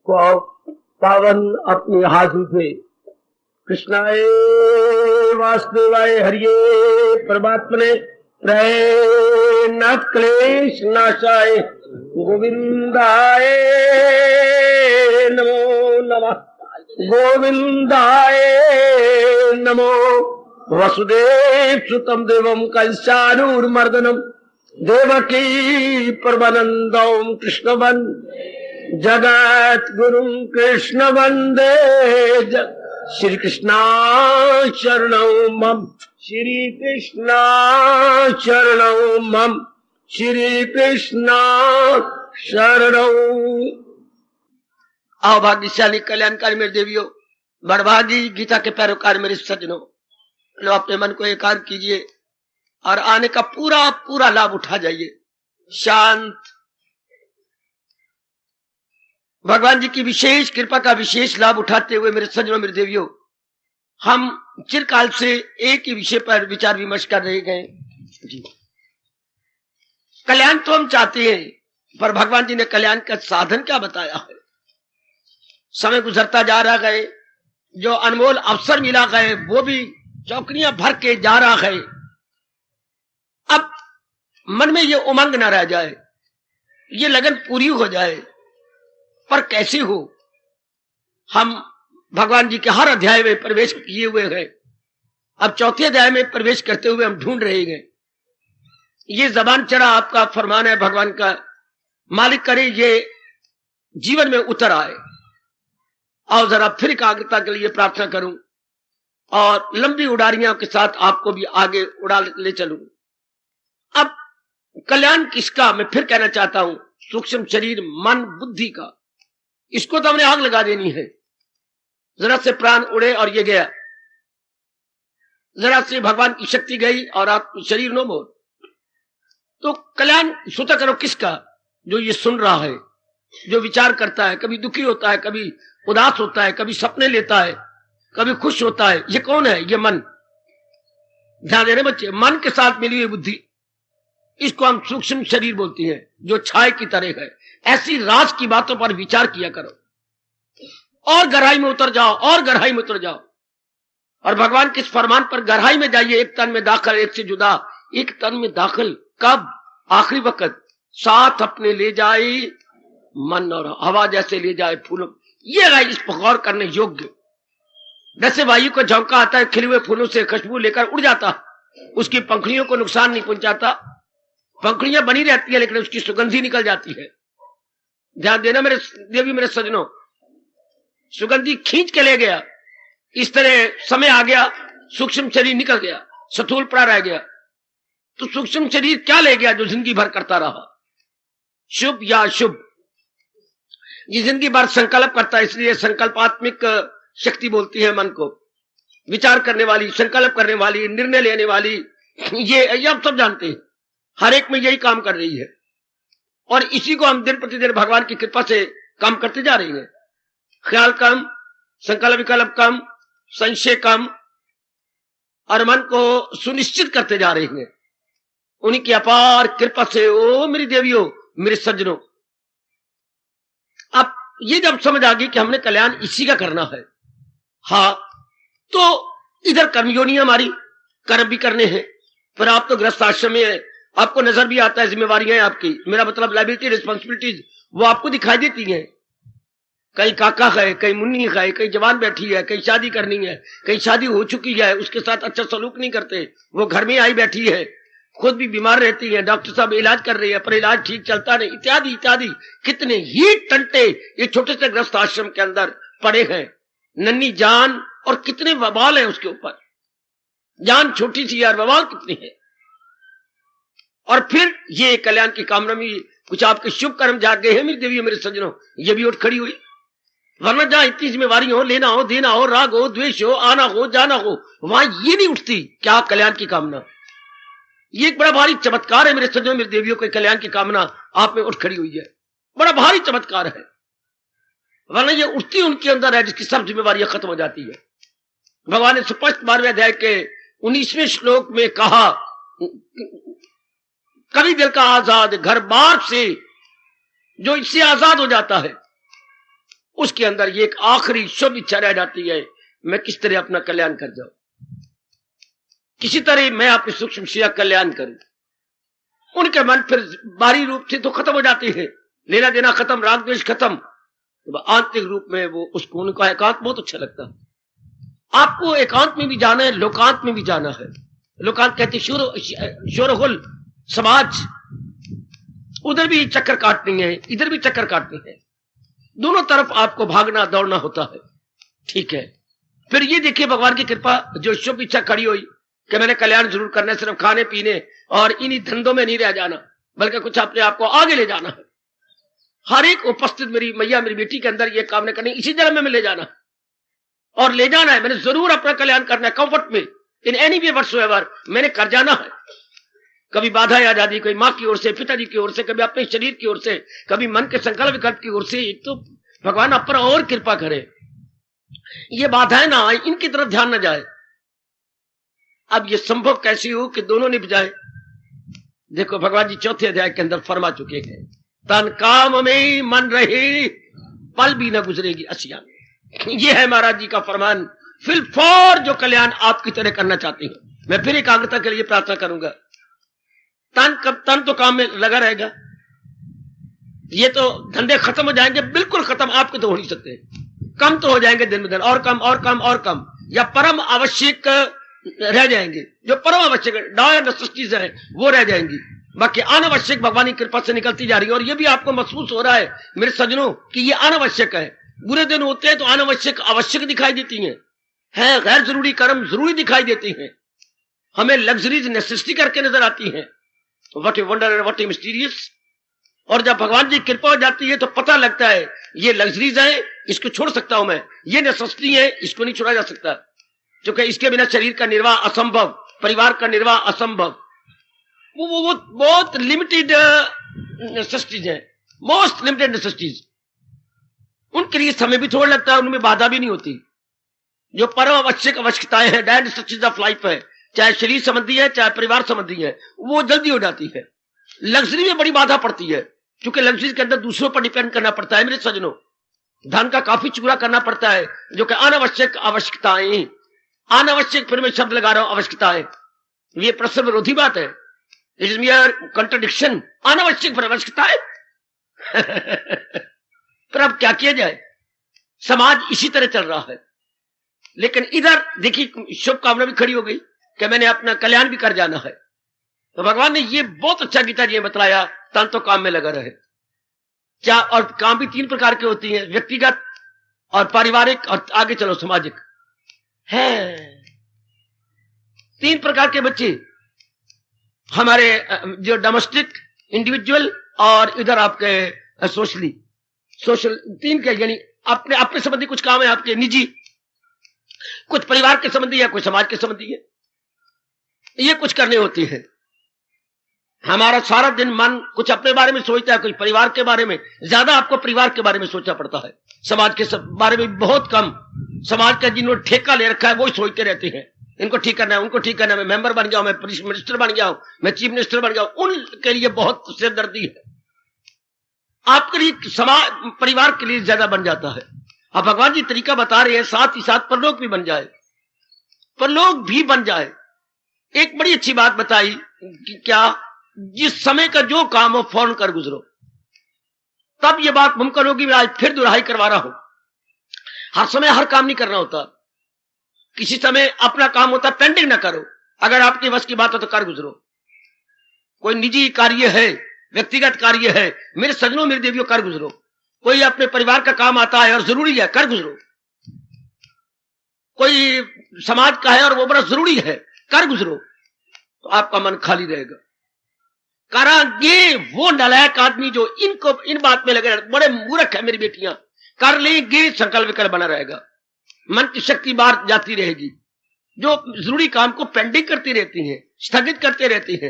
पावन अपने हाथों से कृष्णाय वासुदेवाय हरिये परमात्मने नाथ क्लेश नाशाय गोविंदाय नमो नमः गोविंदाय नमो वसुदेव सुतम देवम कंसानूर्मर्दनम देवकी परमानंदम कृष्णवन जगत गुरु कृष्ण वंदे श्री कृष्णा शरणौ मम श्री कृष्णा शरणौ मम श्री कृष्णा शरणौ। आओ भाग्यशाली कल्याणकारी मेरे देवियों, बड़भागी गीता के पैरोकार मेरे सज्जनों, लो अपने मन को एकाग्र कीजिए और आने का पूरा पूरा लाभ उठा जाइए। शांत भगवान जी की विशेष कृपा का विशेष लाभ उठाते हुए मेरे सज्जनों मेरे देवियों, हम चिरकाल से एक ही विषय पर विचार विमर्श कर रहे गए जी। कल्याण तो हम चाहते हैं, पर भगवान जी ने कल्याण का साधन क्या बताया है। समय गुजरता जा रहा है, जो अनमोल अवसर मिला है वो भी चौकड़ियां भर के जा रहा है। अब मन में ये उमंग न रह जाए, ये लगन पूरी हो जाए, पर कैसे हो। हम भगवान जी के हर अध्याय में प्रवेश किए हुए हैं, अब चौथे अध्याय में प्रवेश करते हुए हम ढूंढ रहे हैं। ये जबान चढ़ा आपका फरमान है भगवान का, मालिक करे ये जीवन में उतर आए। और जरा फिर एकाग्रता के लिए प्रार्थना करूं और लंबी उड़ारियों के साथ आपको भी आगे उड़ा ले चलूं। अब कल्याण किसका मैं फिर कहना चाहता हूं, सूक्ष्म शरीर मन बुद्धि का, इसको तो हमने आग लगा देनी है। जरा से प्राण उड़े और ये गया, जरा से भगवान की शक्ति गई और आप शरीर नो मोर। तो कल्याण स्वतः करो किसका, जो ये सुन रहा है, जो विचार करता है, कभी दुखी होता है, कभी उदास होता है, कभी सपने लेता है, कभी खुश होता है। ये कौन है? ये मन। ध्यान देने बच्चे, मन के साथ मिली हुई बुद्धि, इसको हम सूक्ष्म शरीर बोलती हैं, जो छाए की तरह है। ऐसी राज की बातों पर विचार किया करो और गहराई में उतर जाओ, और गहराई में उतर जाओ, और भगवान के इस फरमान पर गहराई में जाइए। एक तन में दाखिल, एक से जुदा, एक तन में दाखिल कब? आखिरी वक्त, साथ अपने ले जाए मन और हवा जैसे ले जाए फूलों। ये है इस गौर करने योग्य। जैसे वायु को झोंका आता है, खिले हुए फूलों से खुशबू लेकर उड़ जाता, उसकी पंखुड़ियों को नुकसान नहीं पहुंचाता, पंखुड़ियां बनी रहती है लेकिन उसकी सुगंधी निकल जाती है। ध्यान देना मेरे देवी मेरे सजनों, सुगंधी खींच के ले गया। इस तरह समय आ गया, सूक्ष्म शरीर निकल गया, स्थूल पड़ा रह गया। तो सूक्ष्म शरीर क्या ले गया जो जिंदगी भर करता रहा, शुभ या अशुभ। ये जिंदगी भर संकल्प करता है, इसलिए संकल्पात्मक शक्ति बोलती है मन को, विचार करने वाली, संकल्प करने वाली, निर्णय लेने वाली। ये आप सब जानते हैं, हर एक में यही काम कर रही है और इसी को हम दिन प्रतिदिन भगवान की कृपा से काम करते जा रहे हैं। ख्याल कम, संकल्प विकल्प कम, संशय कम, और मन को सुनिश्चित करते जा रहे हैं उन्हीं की अपार कृपा से। ओ मेरी देवियों मेरे सज्जनों, अब ये जब समझ आ गई कि हमने कल्याण इसी का करना है, हाँ, तो इधर कर्मयोनी हमारी, कर्म भी करने हैं। पर आप तो गृहस्थ आश्रम में है, आपको नजर भी आता है, जिम्मेवारियां हैं आपकी, मेरा मतलब लायबिलिटी रिस्पॉन्सिबिलिटीज वो आपको दिखाई देती हैं। कहीं काका है, कहीं मुन्नी है, कहीं जवान बैठी है, कहीं शादी करनी है, कहीं शादी हो चुकी है, उसके साथ अच्छा सलूक नहीं करते, वो घर में आई बैठी है, खुद भी बीमार रहती है, डॉक्टर साहब इलाज कर रही है पर इलाज ठीक चलता नहीं, इत्यादि इत्यादि। कितने ही टंटे ये छोटे से ग्रस्त आश्रम के अंदर पड़े हैं, नन्ही जान और कितने वबाल है उसके ऊपर। जान छोटी सी यार, वबाल कितनी है। और फिर ये कल्याण की कामना में कुछ आपके शुभ कर्म जाग गए हैं मेरी देवी मेरे सज्जनों, ये भी उठ खड़ी हुई। वरना जहां इतनी जिम्मेवारी हो, लेना हो, देना हो, राग हो, द्वेष हो, आना हो, जाना हो, वहां ये नहीं उठती। क्या कल्याण की कामना, ये एक बड़ा भारी चमत्कार है मेरे सज्जनों मेरी देवियों को, कल्याण की कामना आप में उठ खड़ी हुई है, बड़ा भारी चमत्कार है। वरना ये उठती उनके अंदर है जिसकी सब जिम्मेवारियां खत्म हो जाती है। भगवान ने स्पष्ट 12वें अध्याय के 19वें श्लोक में कहा, कभी दिल का आजाद घर बार से जो इससे आजाद हो जाता है उसके अंदर ये एक आखिरी शुभ इच्छा रह जाती है, मैं किस तरह अपना कल्याण कर जाऊं, किसी तरह मैं अपनी सूक्ष्म शिया कल्याण करूं। उनके मन फिर बाहरी रूप से तो खत्म हो जाते हैं, लेना देना खत्म, राग द्वेष खत्म, तो आंतरिक रूप में वो उसको उनका एकांत बहुत अच्छा लगता है। आपको एकांत में भी जाना है, लोकांत में भी जाना है। लोकांत कहते शोरगुल समाज, उधर भी चक्कर काटनी है, इधर भी चक्कर काटनी है, दोनों तरफ आपको भागना दौड़ना होता है। ठीक है, फिर ये देखिए भगवान की कृपा, जो शुभ इच्छा खड़ी हुई कि मैंने कल्याण जरूर करना है, सिर्फ खाने पीने और इन्हीं धंधों में नहीं रह जाना, बल्कि कुछ अपने आप को आगे ले जाना है। हर एक उपस्थित मेरी मैया, मेरी बेटी के अंदर ये काम करनी, इसी जन्म में ले जाना और ले जाना है। मैंने जरूर अपना कल्याण करना है, कंफर्ट में, इन एनी वे व्हाटसोएवर मैंने कर जाना है। कभी बाधाएं आ जाती, कोई माँ की ओर से, पिताजी की ओर से, कभी अपने शरीर की ओर से, कभी मन के संकल्प विकल्प की ओर से। एक तो भगवान आप पर और कृपा करे, ये बाधाएं ना आए, इनकी तरफ ध्यान न जाए। अब ये संभव कैसी हो कि दोनों निभ जाए? देखो भगवान जी चौथे अध्याय के अंदर फरमा चुके हैं, तन काम में मन रहे, पल भी न गुजरेगी असिया। ये है महाराज जी का फरमान। फिल फॉर जो कल्याण आपकी तरह करना चाहते हैं, मैं फिर एकाग्रता के लिए प्रार्थना करूंगा। तन तो काम में लगा रहेगा, ये तो धंधे खत्म हो जाएंगे, बिल्कुल खत्म आपके तो हो नहीं सकते, कम तो हो जाएंगे दिन ब दिन, और कम और कम और कम, या परम आवश्यक रह जाएंगे। जो परम आवश्यक डायर नेसेसिटीज है वो रह जाएंगी, बाकी अनावश्यक भगवान की कृपा से निकलती जा रही है। और ये भी आपको महसूस हो रहा है मेरे सज्जनों कि ये अनावश्यक है। बुरे दिन होते हैं तो अनावश्यक आवश्यक दिखाई देती हैं, है गैर जरूरी कर्म जरूरी दिखाई देती हैं, हमें लग्जरीज नेसेसिटी करके नजर आती हैं। What a wonder, what A mysterious. और जब भगवान जी कृपा हो जाती है तो पता लगता है ये लग्जरीज है, इसको छोड़ सकता हूं मैं, ये नेसेसिटी है, इसको नहीं छोड़ा जा सकता, क्योंकि इसके बिना शरीर का निर्वाह असंभव, परिवार का निर्वाह असंभव। वो बहुत लिमिटेड नेसेसिटीज है, मोस्ट लिमिटेड नेसेसिटीज। उनके लिए समय भी थोड़ा लगता है, उनमें बाधा भी नहीं होती। जो परम आवश्यक आवश्यकताएं हैं, डायर नेसेसिटीज ऑफ लाइफ है, चाहे शरीर संबंधी है चाहे परिवार संबंधी है, वो जल्दी हो जाती है। लग्जरी में बड़ी बाधा पड़ती है, क्योंकि लग्जरी के अंदर दूसरों पर डिपेंड करना पड़ता है मेरे सज्जनों, धन का काफी चूरा करना पड़ता है, जो कि अनावश्यक आवश्यकताएं, अनावश्यक फिर मैं शब्द लगा रहा हूं आवश्यकताएं, ये परस्पर विरोधी बात है, इट इज मियर कंट्राडिक्शन। अनावश्यक फिर आवश्यकताएं पर अब क्या किया जाए, समाज इसी तरह चल रहा है। लेकिन इधर देखिए शुभकामना भी खड़ी हो गई कि मैंने अपना कल्याण भी कर जाना है। तो भगवान ने ये बहुत अच्छा गीता जी बताया, तन तो काम में लगा रहे। क्या, और काम भी तीन प्रकार के होती हैं, व्यक्तिगत और पारिवारिक और आगे चलो सामाजिक है। तीन प्रकार के बच्चे हमारे, जो डोमेस्टिक इंडिविजुअल और इधर आपके सोशल, तीन के, यानी अपने अपने संबंधी कुछ काम है आपके निजी, कुछ परिवार के संबंधी है, कोई समाज के संबंधी है, ये कुछ करने होती है। हमारा सारा दिन मन कुछ अपने बारे में सोचता है, कुछ परिवार के बारे में, ज्यादा आपको परिवार के बारे में सोचना पड़ता है, समाज के बारे में बहुत कम। समाज का जिन्होंने ठेका ले रखा है वो सोचते रहते हैं, इनको ठीक करना है, उनको ठीक करना है, मैं मेंबर बन गया हूं, मैं मिनिस्टर बन गया हूं, मैं चीफ मिनिस्टर बन गया हूं, उनके लिए बहुत सिरदर्दी है। आपके लिए समाज परिवार के लिए ज्यादा बन जाता है। अब भगवान जी तरीका बता रहे हैं, साथ ही साथ परलोक भी बन जाए, परलोक भी बन जाए। एक बड़ी अच्छी बात बताई कि क्या, जिस समय का जो काम हो फौरन कर गुजरो, तब ये बात मुमकिन होगी। मैं आज फिर दुहराई करवा रहा हूं, हर समय हर काम नहीं करना होता, किसी समय अपना काम होता पेंडिंग ना करो, अगर आपके बस की बात हो तो कर गुजरो। कोई निजी कार्य है, व्यक्तिगत कार्य है, मेरे सज्जनों मेरे देवियों कर गुजरो। कोई अपने परिवार का काम आता है और जरूरी है, कर गुजरो। कोई समाज का है और वो बड़ा जरूरी है, कर गुजरो, तो आपका मन खाली रहेगा। करांगे वो नालायक आदमी जो इनको इन बात में लगे, बड़े मूर्ख है मेरी बेटियां, कर लेंगे संकल्प विकल्प बना रहेगा, मन की शक्ति बाहर जाती रहेगी, जो जरूरी काम को पेंडिंग करती रहती है, स्थगित करते रहती है।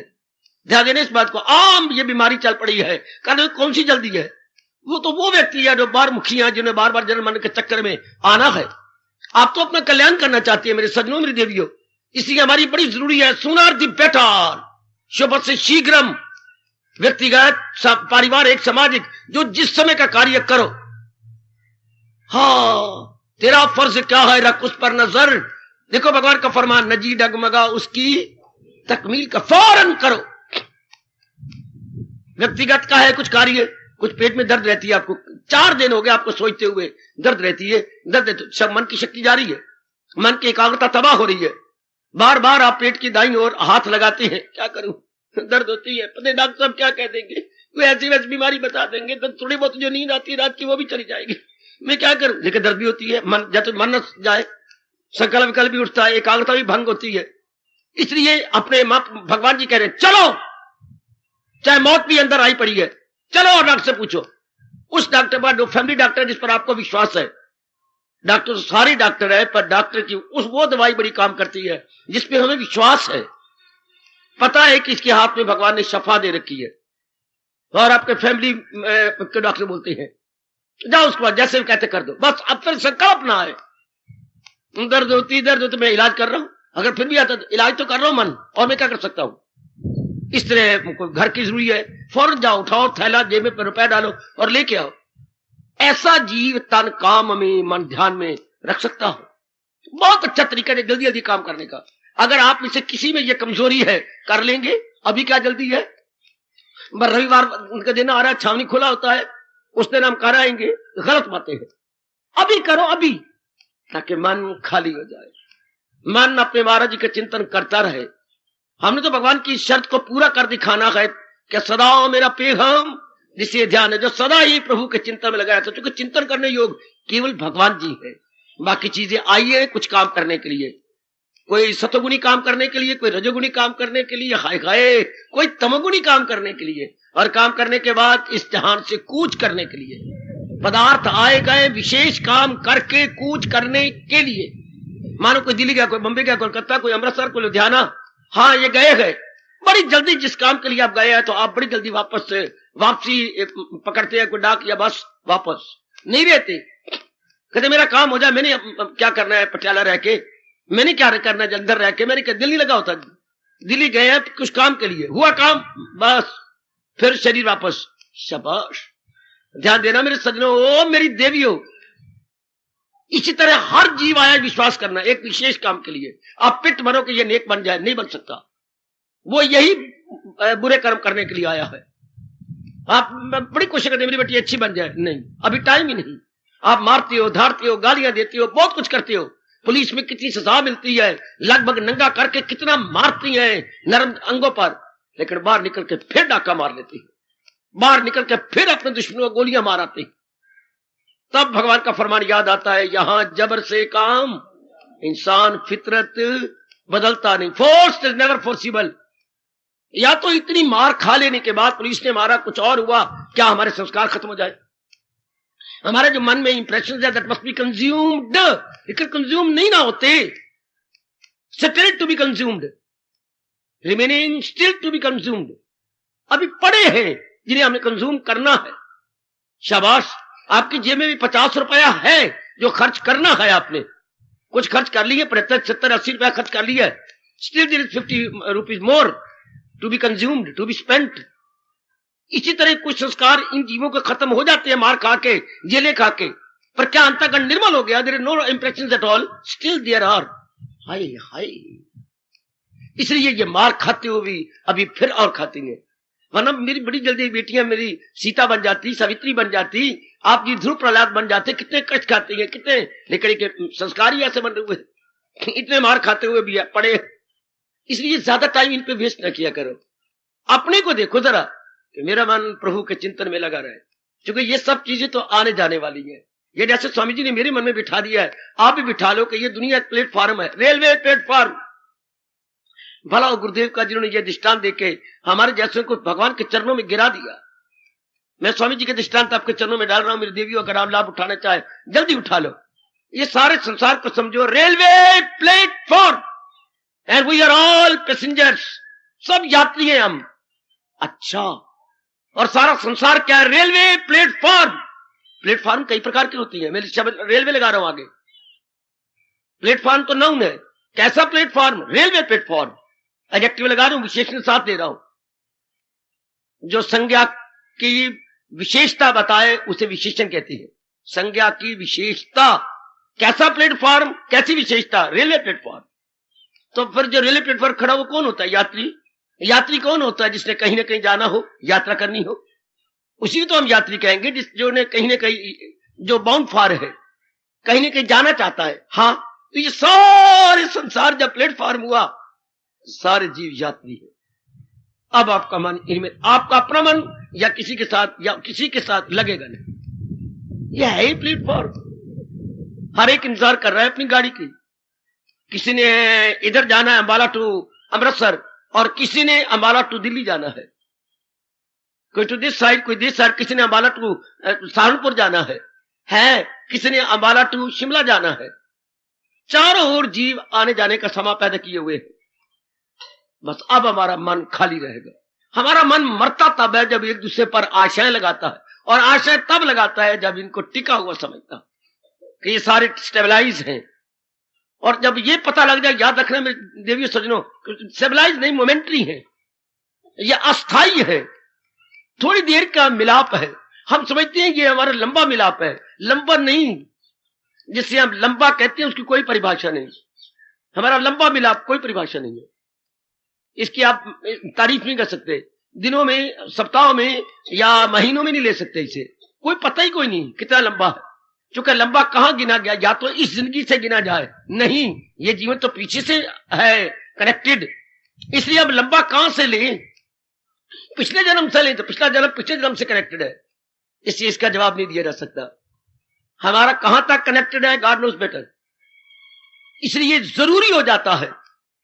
ध्यान देने इस बात को। आम ये बीमारी चल पड़ी है, कारण कौन सी जल्दी है, वो तो वो व्यक्ति है जो बार मुखिया, जिन्हें बार बार जन्म मरने के चक्कर में आना है। आप तो अपना कल्याण करना चाहती है मेरे सज्जनों मेरी देवियों, इसलिए हमारी बड़ी जरूरी है सूनर दी बेटर, शुभ से शीघ्रम, व्यक्तिगत पारिवारिक सामाजिक, जो जिस समय का कार्य करो, हाँ, तेरा फर्ज क्या है, रख उस पर नजर। देखो भगवान का फरमान, नजी डगमगा उसकी तकमील का फौरन करो। व्यक्तिगत का है कुछ कार्य, कुछ पेट में दर्द रहती है, आपको 4 दिन हो गए आपको सोचते हुए दर्द रहती है, दर्द सब मन की शक्ति जा रही है, मन की एकाग्रता तबाह हो रही है, बार बार आप पेट की दाईं ओर हाथ लगाते हैं, क्या करूं, दर्द होती है, पता डॉक्टर साहब क्या कह देंगे, कोई ऐसी वैसी बीमारी बता देंगे, तो थोड़ी बहुत जो नींद आती है रात की वो भी चली जाएगी, मैं क्या करूं, लेकिन दर्द भी होती है, मन जब मन न जाए, संकल्प विकल्प भी उठता है, एकाग्रता भी भंग होती है। इसलिए अपने भगवान जी कह रहे हैं चलो, चाहे मौत भी अंदर आई पड़ी है, चलो और डॉक्टर से पूछो। उस डॉक्टर पर, जो फैमिली डॉक्टर जिस पर आपको विश्वास है, डॉक्टर सारे डॉक्टर है, पर डॉक्टर की वो दवाई बड़ी काम करती है जिसपे हमें विश्वास है, पता है कि इसके हाथ में भगवान ने शफा दे रखी है। और आपके फैमिली के डॉक्टर बोलते हैं जाओ उसके बाद जैसे कहते कर दो, बस अब फिर संकल्प ना आए, दर्द होती मैं इलाज कर रहा हूं, अगर फिर भी आता तो इलाज तो कर रहा हूं मन, और मैं क्या कर सकता हूं। इस तरह घर की जरूरी है, फौरन जाओ, उठाओ थैला, जेब में रुपया डालो और लेके आओ। ऐसा जीव तन काम में मन ध्यान में रख सकता हो, बहुत अच्छा तरीका है जल्दी जल्दी काम करने का। अगर आप में से किसी में ये कमजोरी है, कर लेंगे, अभी क्या जल्दी है, रविवार उनका दिन आ रहा है, छावनी खुला होता है, उस दिन हम कर आएंगे, गलत बातें हैं, अभी करो अभी, ताकि मन खाली हो जाए, मन अपने महाराज जी का चिंतन करता रहे। हमने तो भगवान की शर्त को पूरा कर दिखाना है कि सदा मेरा पैगाम जिसे ध्यान है, जो सदा ही प्रभु के चिंतन में लगाया था, क्योंकि चिंतन करने योग केवल भगवान जी है, बाकी चीजें आई है कुछ काम करने के लिए, कोई सतोगुणी काम करने के लिए, कोई रजोगुणी काम करने के लिए, हाय हाय कोई तमोगुणी काम करने के लिए, और काम करने के बाद इस जहान से कूच करने के लिए। पदार्थ आए गए विशेष काम करके कूच करने के लिए। मानो कोई दिल्ली गया, कोई बंबई गया, कोलकाता, कोई अमृतसर, कोई लुधियाना, हाँ ये गए बड़ी जल्दी, जिस काम के लिए आप गए हैं तो आप बड़ी जल्दी वापसी पकड़ते हैं, कोई डाक या बस, वापस नहीं रहते, कहते मेरा काम हो जाए, मैंने क्या करना है पटियाला रह के, मैंने क्या करना है जलंधर रह के, मैंने क्या दिल्ली लगा होता, दिल्ली गए हैं कुछ काम के लिए, हुआ काम, बस फिर शरीर वापस। शाबाश, ध्यान देना मेरे सज्जनों, ओ मेरी देवियों, इसी तरह हर जीव आया विश्वास करना एक विशेष काम के लिए। आप पिट मरो कि ये नेक बन जाए, नहीं बन सकता, वो यही बुरे कर्म करने के लिए आया है। आप बड़ी कोशिश करते मेरी बेटी अच्छी बन जाए, नहीं, अभी टाइम ही नहीं। आप मारते हो, धारते हो, गालियां देते हो, बहुत कुछ करते हो, पुलिस में कितनी सजा मिलती है, लगभग नंगा करके कितना मारती है नरम अंगों पर, लेकिन बाहर निकल के फिर डाका मार लेती है, बाहर निकल के फिर अपने दुश्मनों को गोलियां मार आती। तब भगवान का फरमान याद आता है, यहां जबर से काम इंसान फितरत बदलता नहीं, फोर्स इज नेवर फोर्सिबल। या तो इतनी मार खा लेने के बाद पुलिस ने मारा, कुछ और हुआ, क्या हमारे संस्कार खत्म हो जाए, हमारे जो मन में इंप्रेशन है दैट मस्ट बी कंज्यूम्ड, लेकिन कंज्यूम नहीं ना होते, still to be consumed, remaining still to be consumed, अभी पड़े हैं जिन्हें हमें कंज्यूम करना है। शाबाश, आपकी जेब में भी 50 रुपया है जो खर्च करना है, आपने कुछ खर्च कर लिए, 75, 70, 80 रुपया खर्च कर लिया, still there is 50 rupees more to be consumed, to be spent. इसी तरह कुछ संस्कार इन जीवों के खत्म हो जाते हैं मार खा के, जेले खा के, पर क्या अंतःकरण निर्मल हो गया, there is no impressions at all, still there are, हाय हाय। इसलिए ये मार खाते हुए भी अभी फिर और खाती है, वरना मेरी बड़ी जल्दी बेटियां मेरी सीता बन जाती, सावित्री बन जाती, आप जी ध्रुव प्रहलाद बन जाते, कितने कष्ट खाती है, कितने, लेकिन के संस्कार ही ऐसे बन रहे हुए, इतने मार खाते हुए भी पड़े। इसलिए ज्यादा टाइम इन पे वेस्ट न किया करो, अपने को देखो जरा कि मेरा मन प्रभु के चिंतन में लगा रहे, क्योंकि ये सब चीजें तो आने जाने वाली है। ये जैसे स्वामी जी ने मेरे मन में बिठा दिया है, आप भी बिठा लो कि ये दुनिया प्लेटफॉर्म है, रेलवे प्लेटफॉर्म। भला गुरुदेव का जिन्होंने ये दृष्टांत देके हमारे जैसे को भगवान के चरणों में गिरा दिया। मैं स्वामी जी के दृष्टांत आपके चरणों में डाल रहा हूं, मेरी देवियों, अगर आप लाभ उठाना चाहे जल्दी उठा लो। ये सारे संसार को समझो railway platform, and we are all passengers, सब यात्री हैं हम। अच्छा, और सारा संसार क्या है? Railway platform. प्लेटफॉर्म कई प्रकार की होती है, मैं शब्द रेलवे लगा रहा हूं आगे, प्लेटफॉर्म तो नाउन है, कैसा प्लेटफॉर्म? Railway platform. एडजेक्टिव लगा रहा हूं, विशेषण साथ दे रहा हूं, जो संज्ञा की विशेषता बताए उसे विशेषण कहती है। संज्ञा की विशेषता। कैसा प्लेटफॉर्म, कैसी विशेषता? Railway platform. तो फिर जो रेलवे प्लेटफॉर्म खड़ा वो कौन होता है? यात्री। यात्री कौन होता है? जिसने कहीं ना कहीं जाना हो, यात्रा करनी हो, उसी तो हम यात्री कहेंगे। जो ने कहीं ना कहीं, जो बाउंड फॉर है, कहीं ना कहीं जाना चाहता है। हाँ, तो ये सारे संसार जब प्लेटफॉर्म हुआ, सारे जीव यात्री है। अब आपका मन इनमें, आपका अपना मन या किसी के साथ लगेगा नहीं। यह है ही प्लेटफॉर्म। हर एक इंतजार कर रहा है अपनी गाड़ी की। किसी ने इधर जाना है अंबाला टू अमृतसर, और किसी ने अंबाला टू दिल्ली जाना है। कोई टू दिस साइड, कोई दिस साइड। किसी ने अंबाला टू सहारनपुर जाना है किसी ने अंबाला टू शिमला जाना है। चारों ओर जीव आने जाने का समय पैदा किए हुए हैं। बस अब हमारा मन खाली रहेगा। हमारा मन मरता तब है जब एक दूसरे पर आशाएं लगाता है, और आशाएं तब लगाता है जब इनको टिका हुआ समझता कि ये सारे स्टेबलाइज हैं। और जब ये पता लग जाए, याद रखना मेरे देवियों सज्जनों, स्टेबलाइज नहीं, मोमेंट्री है, ये अस्थाई है, थोड़ी देर का मिलाप है। हम समझते हैं ये हमारा लंबा मिलाप है, लंबा नहीं। जिसे हम लंबा कहते हैं उसकी कोई परिभाषा नहीं। हमारा लंबा मिलाप कोई परिभाषा नहीं है, इसकी आप तारीफ नहीं कर सकते। दिनों में, सप्ताहों में या महीनों में नहीं ले सकते इसे। कोई पता ही कोई नहीं कितना लंबा है। चूंकि लंबा कहां गिना गया? या तो इस जिंदगी से गिना जाए, नहीं, ये जीवन तो पीछे से है कनेक्टेड। इसलिए अब लंबा कहां से लें? पिछले जन्म से लें तो पिछला जन्म पिछले जन्म से कनेक्टेड है, इसलिए इसका जवाब नहीं दिया जा सकता। हमारा कहां तक कनेक्टेड है, गॉड नोज बेटर। इसलिए जरूरी हो जाता है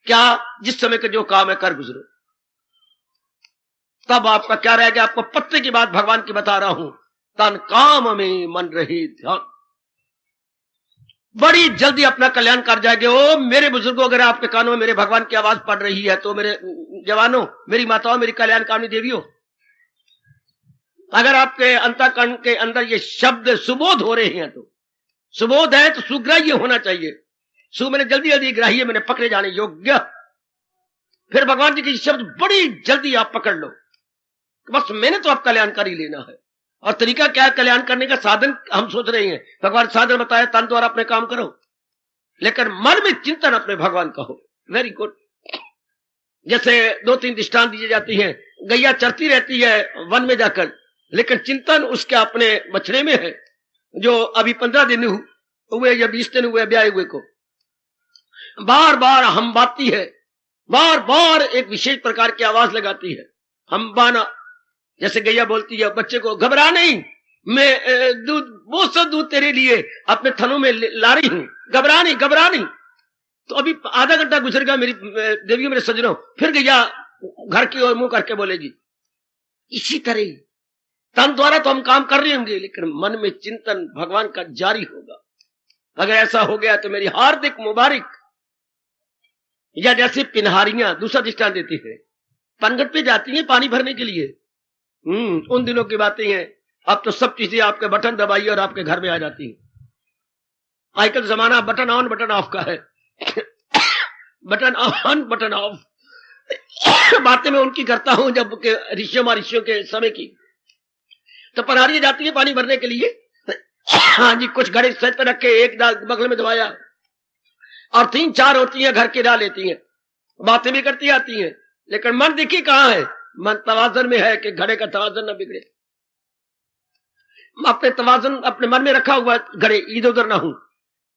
क्या, जिस समय का जो काम है कर गुजरो। तब आपका क्या रह गया? आपको पत्ते की बात भगवान की बता रहा हूं। तन काम में मन रहे ध्यान, बड़ी जल्दी अपना कल्याण कर जाएंगे। ओ मेरे बुजुर्गों, अगर आपके कानों में मेरे भगवान की आवाज पड़ रही है, तो मेरे जवानों, मेरी माताओं, मेरी कल्याणकामी देवियों, अगर आपके अंतःकरण के अंदर ये शब्द सुबोध हो रहे हैं, तो सुबोध है तो सुग्राह्य होना चाहिए। सु मैंने जल्दी जल्दी ग्राह्य, मैंने पकड़े जाने योग्य। फिर भगवान जी के शब्द बड़ी जल्दी आप पकड़ लो। बस मैंने तो आप कल्याणकारी लेना है। और तरीका क्या है कल्याण करने का? साधन हम सोच रहे हैं, भगवान साधन बताया, तन द्वारा अपने काम करो, लेकिन मन में चिंतन अपने भगवान का हो। Very good. जैसे 2-3 दृष्टांत दी जाती हैं। गैया चरती रहती है वन में जाकर, लेकिन चिंतन उसके अपने बछड़े में है, जो अभी 15 दिन हुए या 20 दिन हुए ब्याह हुए को। बार बार हम बाती है, बार बार एक विशेष प्रकार की आवाज लगाती है, हम बाना। जैसे गैया बोलती है बच्चे को, घबरा नहीं, मैं दूध, बहुत सा दूध तेरे लिए अपने थनों में ला रही हूं, घबरा नहीं, घबरा नहीं। तो अभी आधा घंटा गुजरेगा मेरी देवियों, मेरे सज्जनों, फिर गैया घर की ओर मुंह करके बोलेगी। इसी तरह तन द्वारा तो हम काम कर रहे होंगे, लेकिन मन में चिंतन भगवान का जारी होगा। अगर ऐसा हो गया तो मेरी हार्दिक मुबारक। या जैसे पिनहारियां, दूसरा दृष्टांत देती है, पनघट पे जाती हैं पानी भरने के लिए। उन दिनों की बातें हैं। अब तो सब चीजें आपके बटन दबाइए और आपके घर में आ जाती है। आजकल जमाना बटन ऑन बटन ऑफ का है। Button on button of. बातें मैं उनकी करता हूं जब ऋषियों के समय की। तो पनहारियां जाती है पानी भरने के लिए। हाँ जी, कुछ घड़े सर पे रख के, एक बगल में दबाया, और 3-4 होती हैं घर के डाल लेती हैं, बातें भी करती आती हैं, लेकिन मन देखिए कहां है। मन तवाजन में है कि घड़े का तवाजन न बिगड़े। अपने तवाजन अपने मन में रखा हुआ, घड़े इधर उधर ना हो।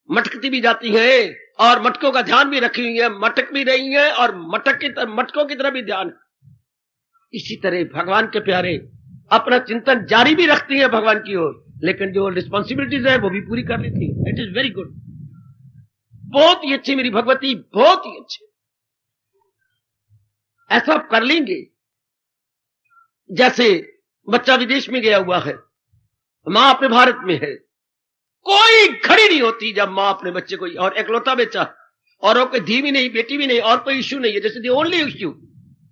मटकती भी जाती है और मटकों का ध्यान भी रखी हुई है, मटक भी रही है और मटकों की तरफ भी ध्यान। इसी तरह भगवान के प्यारे अपना चिंतन जारी भी रखती है भगवान की ओर, लेकिन जो रिस्पॉन्सिबिलिटीज है वो भी पूरी कर लेती है। It is very good. बहुत ही अच्छी मेरी भगवती, बहुत ही अच्छी। ऐसा आप कर लेंगे। जैसे बच्चा विदेश में गया हुआ है, मां अपने भारत में है, कोई घड़ी नहीं होती जब मां अपने बच्चे को, और एकलौता बच्चा, और कोई धी भी नहीं, बेटी भी नहीं, और कोई इश्यू नहीं है, जैसे दी ओनली इश्यू,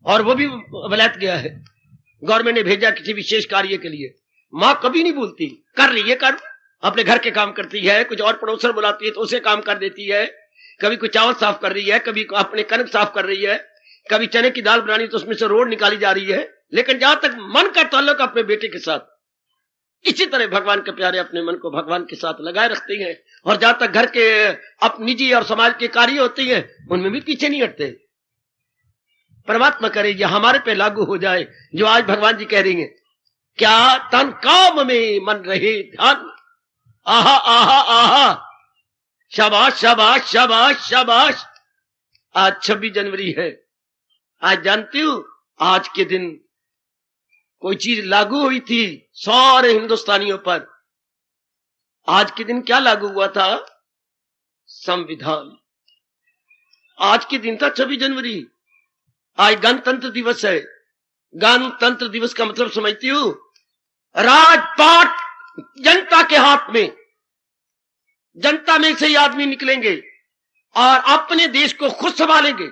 और वो भी वलायत गया है, गवर्नमेंट ने भेजा किसी विशेष कार्य के लिए। मां कभी नहीं बोलती, कर रही है, कर, अपने घर के काम करती है, कुछ और पड़ोसन बुलाती है तो उसे काम कर देती है, कभी कुछ चावल साफ कर रही है, कभी अपने कनक साफ कर रही है, कभी चने की दाल बनानी तो उसमें से रोड निकाली जा रही है। लेकिन जहां तक मन का ताल्लुक अपने बेटे के साथ, इसी तरह भगवान के प्यारे अपने मन को भगवान के साथ लगाए रखते हैं, और जहां तक घर के अब निजी और समाज के कार्य होते हैं उनमें भी पीछे नहीं हटते। परमात्मा करे ये हमारे पे लागू हो जाए जो आज भगवान जी कह रही हैं, क्या तन काम में मन रहे ध्यान। आहा आहा आहा, शाबाश शाबाश शाबाश शाबाश। आज 26 जनवरी है। आज जानती हूं आज के दिन कोई चीज लागू हुई थी सारे हिंदुस्तानियों पर। आज के दिन क्या लागू हुआ था? संविधान। आज के दिन था 26 जनवरी। आज गणतंत्र दिवस है। गणतंत्र दिवस का मतलब समझती हूँ? राजपाट जनता के हाथ में, जनता में से ही आदमी निकलेंगे और अपने देश को खुद संभालेंगे।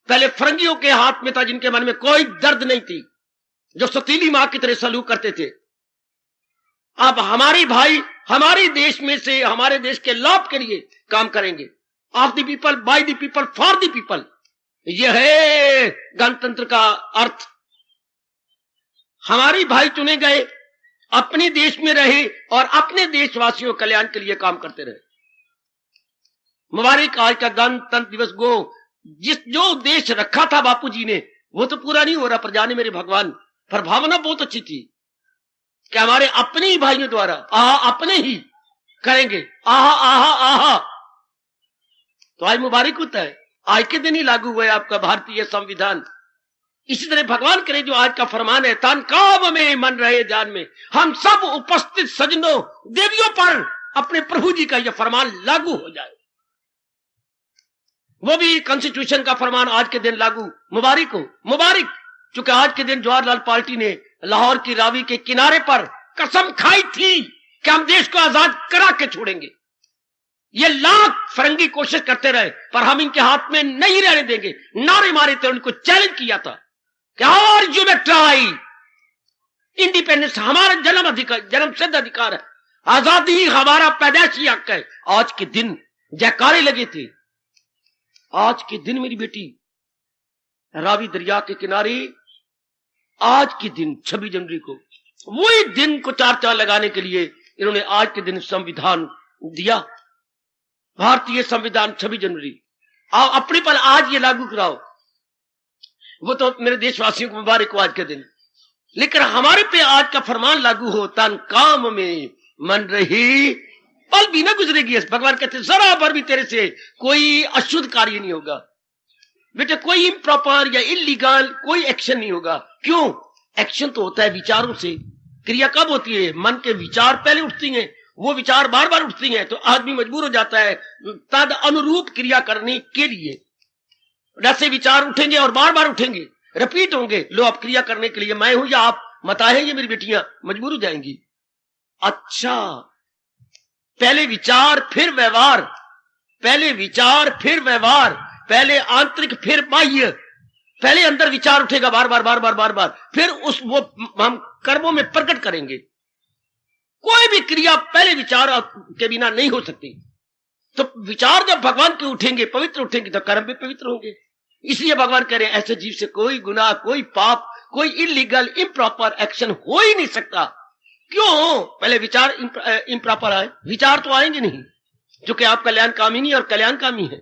पहले फरंगियों के हाथ में था जिनके मन में कोई दर्द नहीं थी, जो सतीली मां की तरह सलूक करते थे। अब हमारे भाई हमारे देश में से हमारे देश के लाभ के लिए काम करेंगे। Of the people, by the people, for the people, यह है गणतंत्र का अर्थ। हमारे भाई चुने गए, अपने देश में रहे और अपने देशवासियों कल्याण के लिए काम करते रहे। मुबारक आज का गणतंत्र दिवस गो। जो उद्देश्य रखा था बापू जी ने वो तो पूरा नहीं हो रहा, पर जाने मेरे भगवान, पर भावना बहुत अच्छी थी कि हमारे अपने ही भाइयों द्वारा अपने ही करेंगे। आहा आहा आहा, तो आज मुबारक होता है। आज के दिन ही लागू हुआ है आपका भारतीय संविधान। इसी तरह भगवान करे जो आज का फरमान है, तन काम में मन रहे ध्यान में। हम सब उपस्थित सजनों देवियों पर अपने प्रभु जी का यह फरमान लागू हो जाए। वो भी कॉन्स्टिट्यूशन का फरमान आज के दिन लागू। मुबारक हो, मुबारक। चूंकि आज के दिन जवाहरलाल पार्टी ने लाहौर की रावी के किनारे पर कसम खाई थी कि हम देश को आजाद करा के छोड़ेंगे। ये लाख फरंगी कोशिश करते रहे पर हम इनके हाथ में नहीं रहने देंगे। नारे मारे थे, उनको चैलेंज किया था कि और यू मे ट्राई। इंडिपेंडेंस हमारा जन्म अधिकार, जन्म सिद्ध अधिकार है। आजादी ही हमारा पैदाइशी हक है। आज के दिन जयकारे लगे थे। आज के दिन मेरी बेटी रावी दरिया के किनारे, आज के दिन 26 जनवरी को, वही दिन को चार चार लगाने के लिए इन्होंने आज के दिन संविधान दिया। भारतीय संविधान 26 जनवरी। आओ अपने पर आज ये लागू कराओ। वो तो मेरे देशवासियों को मुबारक हो आज के दिन। लेकिन हमारे पे आज का फरमान लागू हो, तन काम में मन रही, पल भी ना गुजरेगी। भगवान कहते जरा पर भी तेरे से कोई अशुद्ध कार्य नहीं होगा बेटे, कोई इम्प्रॉपर या इलीगल कोई एक्शन नहीं होगा। क्यों? एक्शन तो होता है विचारों से। क्रिया कब होती है? मन के विचार पहले उठती हैं, वो विचार बार बार उठती हैं तो आदमी मजबूर हो जाता है तद अनुरूप क्रिया करने के लिए। जैसे विचार उठेंगे और बार बार उठेंगे, रिपीट होंगे, लो आप क्रिया करने के लिए मैं हूं या आप मताएं, ये मेरी बेटियां मजबूर हो जाएंगी। अच्छा, पहले विचार फिर व्यवहार, पहले विचार फिर व्यवहार, पहले आंतरिक फिर बाह्य। पहले अंदर विचार उठेगा बार बार बार बार बार बार, फिर वो हम कर्मों में प्रकट करेंगे। कोई भी क्रिया पहले विचार के बिना नहीं हो सकती। तो विचार जब भगवान के उठेंगे, पवित्र उठेंगे, तो कर्म भी पवित्र होंगे। इसलिए भगवान कह रहे हैं ऐसे जीव से कोई गुनाह, कोई पाप, कोई इलीगल इम्प्रॉपर एक्शन हो ही नहीं सकता। क्यों? पहले विचार इम्प्रॉपर आए, विचार तो आएंगे नहीं, जो कि आप कल्याणकामी नहीं और कल्याणकामी है।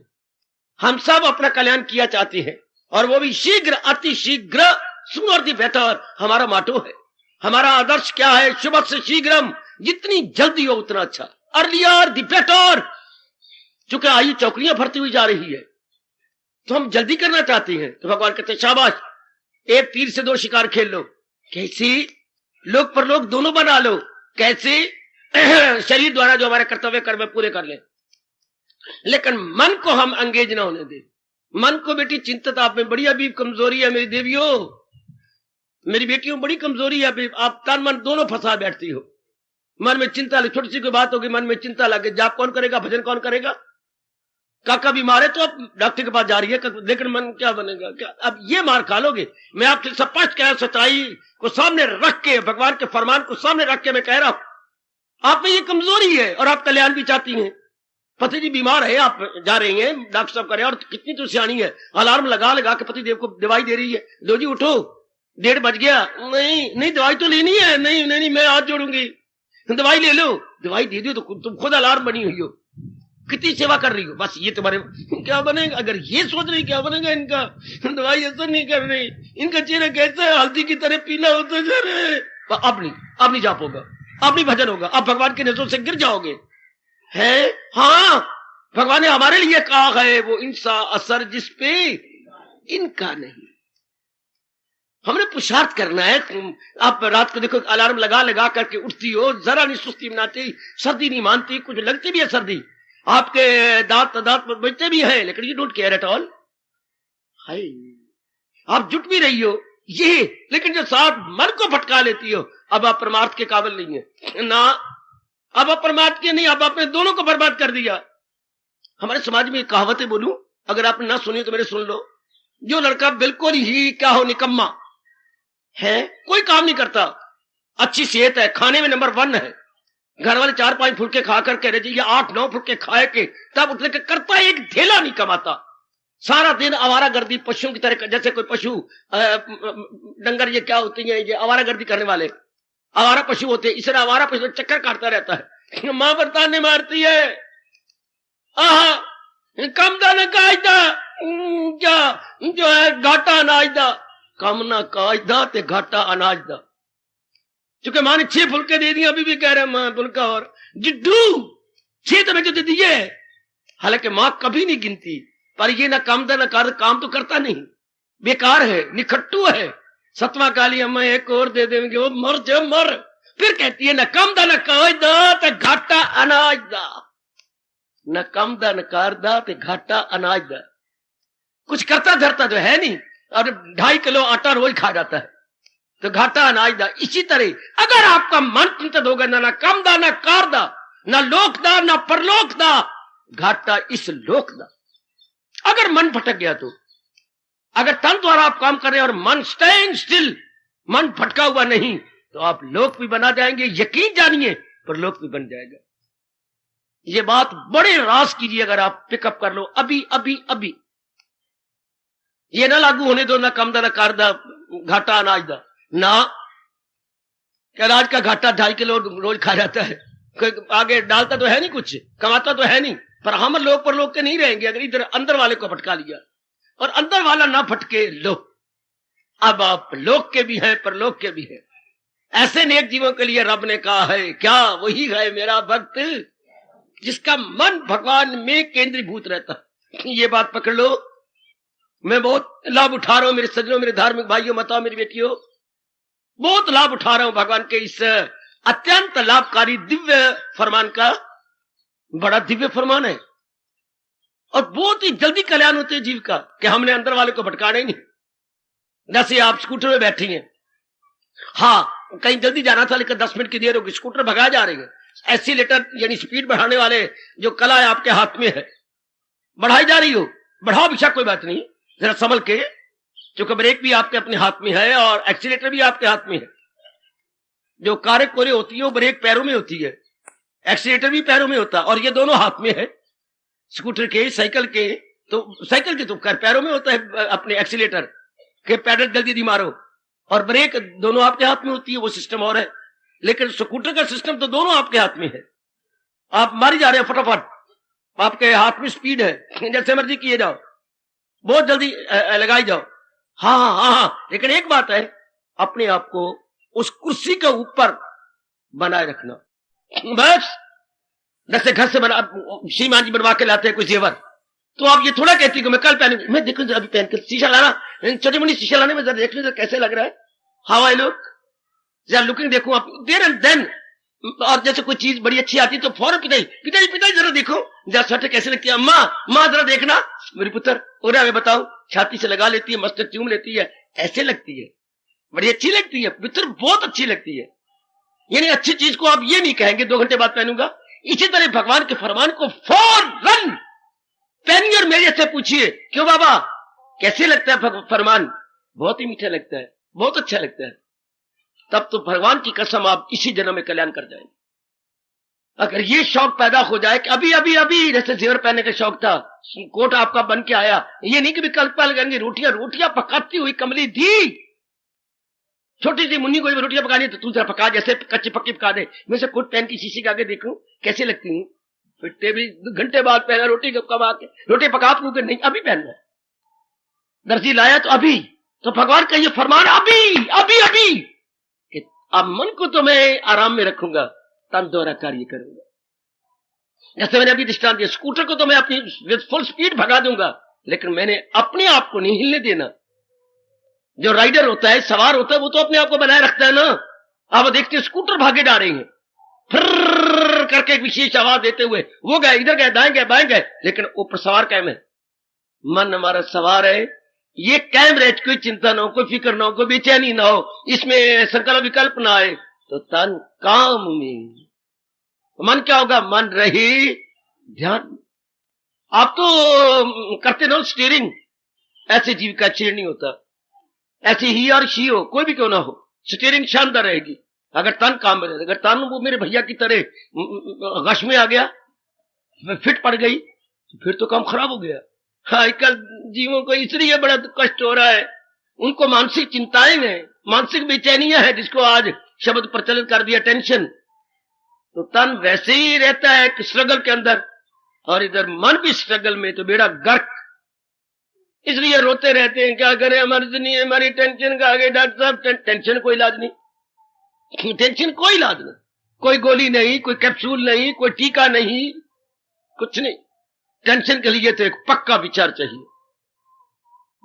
हम सब अपना कल्याण किया चाहते हैं और वो भी शीघ्र, अति शीघ्र, सूनर दी बेटर हमारा माटो है। हमारा आदर्श क्या है? शुभ से शीघ्रम, जितनी जल्दी हो उतना अच्छा। अर्लियर दी बेटर। चूंकि आयु चौकड़ियां भरती हुई जा रही है तो हम जल्दी करना चाहते हैं। तो भगवान कहते हैं शाबाश, एक तीर से दो शिकार खेल लो। कैसे? लोक परलोक दोनों बना लो। कैसे? शरीर द्वारा जो हमारे कर्तव्य कर्म पूरे कर ले, लेकिन मन को हम अंगेज ना होने दे। मन को बेटी चिंतित आप में बड़ी अभी कमजोरी है मेरी देवियों, मेरी बेटियों बड़ी कमजोरी है अभी। आप तन मन दोनों फंसा बैठती हो। मन में चिंता, छोटी सी कोई बात होगी मन में चिंता लगे, जाप कौन करेगा, भजन कौन करेगा। काका बीमार है तो अब डॉक्टर के पास जा रही है, लेकिन मन क्या बनेगा? क्या अब ये मार खा लोगे? मैं आपसे स्पष्ट कह, सच्चाई को सामने रख के, भगवान के फरमान को सामने रख के मैं कह रहा हूं, आप में ये कमजोरी है और आप कल्याण भी चाहती हैं। पति जी बीमार है, आप जा रही हैं, डॉक्टर साहब करे, और कितनी तो सियाणी है, अलार्म लगा लगा के पति देव को दवाई दे रही है। लो जी उठो, 1:30 बज गया। नहीं नहीं, दवाई तो लेनी है। नहीं नहीं, मैं हाथ जोड़ूंगी। दवाई ले लो, दवाई दे दो तो तुम खुद अलार्म बनी हुई हो, कितनी सेवा कर रही हो, बस ये तुम्हारे क्या बनेगा। अगर ये सोच रही क्या बनेगा इनका, दवाई असर नहीं कर रही, इनका चेहरा कैसे हल्दी की तरह पीला होता जा रहा है, अब नहीं जाप होगा, अब नहीं भजन होगा, अब भगवान के नजरों से गिर जाओगे। है हाँ, भगवान ने हमारे लिए कहा है वो इंसा असर जिस पे इनका नहीं। हमने पुरुषार्थ करना है। आप रात को देखो अलार्म लगा लगा करके उठती हो, जरा नहीं सुस्ती मनाती, सर्दी नहीं मानती, कुछ लगती भी है सर्दी, आपके दांत बचते भी हैं, लेकिन you don't care at all. हाय, आप जुट भी रही हो ये, लेकिन जो साथ मन को भटका लेती हो, अब आप परमार्थ के काबिल नहीं है ना, अब आप परमार्थ के नहीं, अब आपने दोनों को बर्बाद कर दिया। हमारे समाज में कहावतें बोलूं, अगर आपने ना सुनी तो मेरे सुन लो। जो लड़का बिल्कुल ही क्या हो निकम्मा है, कोई काम नहीं करता, अच्छी सेहत है, खाने में नंबर 1 है, घर वाले 4-5 फुलके खा कर कह रहे 8-9 फुलके खाए के तब उतने के करता, एक ढेला नहीं कमाता, सारा दिन आवारागर्दी पशुओं की तरह, जैसे कोई पशु डंगर ये क्या होती है, ये आवारागर्दी करने वाले आवारा पशु होते, इस तरह आवारा पशु चक्कर काटता रहता है, मां बरताने मारती है, आहा कम दाना कायदा जो है घाटा अनाज दा, कम ना कायदा ते घाटा अनाज दा। चूंकि मां ने 6 फुलके दे दिए, अभी भी कह रहे मां फुलका और जिड्डू 6 तो मैं दिए, हालांकि मां कभी नहीं गिनती, पर ये ना कम दा ना कर, काम तो करता नहीं, बेकार है, निखट्टू है। 7वां काली अम्मा एक और दे देंगे, वो मर जा मर, फिर कहती है न कम दा न कायदा ते घाटा अनाज दा, न कम दा न कारदा ते घाटा अनाज दा। कुछ करता धरता तो है नहीं, और 2.5 किलो आटा रोज खा जाता है, तो घाटा अनाज दा। इसी तरह अगर आपका मन चिंतित होगा, ना कम दा ना कार दा, ना लोक दा ना परलोक दा, घाटा इस लोक दा। अगर मन भटक गया तो, अगर तन द्वारा आप काम कर रहे हैं और मन स्टैंड स्टिल, मन भटका हुआ नहीं, तो आप लोक भी बना जाएंगे, यकीन जानिए परलोक भी बन जाएगा। ये बात बड़े रास कीजिए, अगर आप पिकअप कर लो अभी अभी अभी, ये ना लागू होने दो, ना कम दा ना कार दा, घाटा अनाज दा ना, अनाज का घाटा 2.5 किलो रोज खा जाता है, आगे डालता तो है नहीं, कुछ कमाता तो है नहीं, पर हम लोग पर लोग के नहीं रहेंगे अगर इधर अंदर वाले को भटका लिया, और अंदर वाला ना भटके लो। अब आप लोक के भी हैं परलोक के भी हैं। ऐसे नेक जीवों के लिए रब ने कहा है, क्या वही है मेरा भक्त जिसका मन भगवान में केंद्रीभूत रहता है। ये बात पकड़ लो, मैं बहुत लाभ उठा रहा हूं मेरे सज्जनों, मेरे धार्मिक भाइयों, माताओं, मेरी बेटियों, बहुत लाभ उठा रहा हूं भगवान के इस अत्यंत लाभकारी दिव्य फरमान का। बड़ा दिव्य फरमान है, और बहुत ही जल्दी कल्याण होते है जीव का, कि हमने अंदर वाले को भटकाना ही नहीं। जैसे आप स्कूटर में बैठी हैं, हाँ कहीं जल्दी जाना था, लेकिन 10 मिनट की देर होगी, स्कूटर भगा जा रही है, एक्सीलेटर यानी स्पीड बढ़ाने वाले जो कला है आपके हाथ में है, बढ़ाई जा रही हो, बढ़ाओ बेशक कोई बात नहीं, जरा संभल के, क्योंकि ब्रेक भी आपके अपने हाथ में है और एक्सीलेटर भी आपके हाथ में है। जो कारें कोरे होती है वो ब्रेक पैरों में होती है, एक्सीलेटर भी पैरों में होता है, और ये दोनों हाथ में है, स्कूटर के, साइकिल के, तो साइकिल के तो पैरों में होता है अपने एक्सीलेटर के, पैडल जल्दी जल्दी मारो, और ब्रेक दोनों आपके हाथ में होती है, वो सिस्टम और है। लेकिन स्कूटर का सिस्टम तो दोनों आपके हाथ में है, आप मारी जा रहे हैं फटाफट, आपके हाथ में स्पीड है, जैसे मर्जी किए जाओ, बहुत जल्दी लगाई जाओ। हाँ हाँ हाँ हाँ, लेकिन एक बात है, अपने आप को उस कुर्सी के ऊपर बनाए रखना। बस जैसे घर से बना श्रीमान जी बनवा के लाते हैं कोई जेवर, तो आप ये थोड़ा कहती कि मैं कल पहनूंगी, मैं देखो अभी पहन कर शीशा लाना, छोटी मोटी शीशा लाने में जरा देख लीजिए कैसे लग रहा है, हाउ आई लुक, जरा लुकिंग देखो आप देर एंड देन। और जैसे कोई चीज बड़ी अच्छी आती तो फौरन पिताई जरा देखो जरा स्वेटर कैसे लगती है, माँ जरा देखना मेरी पुत्र, और हमें बताओ, छाती से लगा लेती है, मस्त चूम लेती है, ऐसे लगती है, बड़ी अच्छी लगती है पुत्र, बहुत अच्छी लगती है। यानी अच्छी चीज को आप ये नहीं कहेंगे 2 घंटे बाद पहनूंगा। इसी तरह भगवान के फरमान को फौरन पहनिए और मेरे से पूछिए, क्यों बाबा कैसे लगता है फरमान, बहुत ही मीठा लगता है, बहुत अच्छा लगता है, तब तो भगवान की कसम आप इसी जन्म में कल्याण कर जाएंगे। अगर ये शौक पैदा हो जाए कि अभी अभी अभी जैसे जेवर पहनने का शौक था, कोट आपका बन के आया, ये नहीं कि कल पहले कहेंगे रोटियां पकाती हुई कमली दी, छोटी सी मुन्नी कोई रोटियां पकानी तो तू जरा पका, जैसे कच्ची पक्की पका दे। मैं से कोट पहन की शीशी के आगे देखूं कैसे लगती हूँ, फिर टेबल घंटे बाद पहना रोटी कब आके रोटी पका तू नहीं अभी पहनना, दर्जी लाया तो अभी, तो भगवान का ये फरमान अभी अभी अभी कि अब मन को तो मैं आराम में रखूंगा, तन द्वारा कार्य करूंगा। जैसे मैंने अभी दृष्टांत दिया, स्कूटर को तो मैं अपनी फुल स्पीड भगा दूंगा, लेकिन मैंने अपने आप को नहीं हिलने देना। जो राइडर होता है, सवार होता है, वो तो अपने आप को बनाए रखता है ना। अब देखते हैं स्कूटर भागे जा रहे हैं, फिर करके एक विशेष आवाज देते हुए वो गए, इधर गए, दाएं गए, बाएं गए, लेकिन ऊपर सवार कैम है, मन हमारा सवार है। ये कैम रहे, कोई चिंता ना हो, कोई फिक्र ना हो, कोई बेचैनी ना हो, इसमें संकल्प विकल्प ना आए, तो तन काम में, मन क्या होगा, मन रही ध्यान। आप तो करते ना स्टीयरिंग, ऐसे जीव का चेड़ नहीं होता, ऐसे ही और शी हो, कोई भी क्यों ना हो, स्टीयरिंग शानदार रहेगी अगर तन काम में रहे। अगर तन वो मेरे भैया की तरह गश में आ गया, फिट पड़ गई, तो फिर तो काम खराब हो गया। आजकल जीवों को इसलिए बड़ा कष्ट हो रहा है, उनको मानसिक चिंताएं हैं, मानसिक बेचैनियां हैं, जिसको आज शब्द प्रचलित कर दिया टेंशन। तो तन वैसे ही रहता है स्ट्रगल के अंदर, और इधर मन भी स्ट्रगल में, तो बेड़ा गर्क। इसलिए रोते रहते हैं, क्या करें, हमारी नहीं, हमारी टेंशन का आगे डॉक्टर साहब, टेंशन कोई इलाज नहीं, टेंशन कोई इलाज नहीं, कोई गोली नहीं, कोई कैप्सूल नहीं, कोई टीका नहीं, कुछ नहीं। टेंशन के लिए तो एक पक्का विचार चाहिए,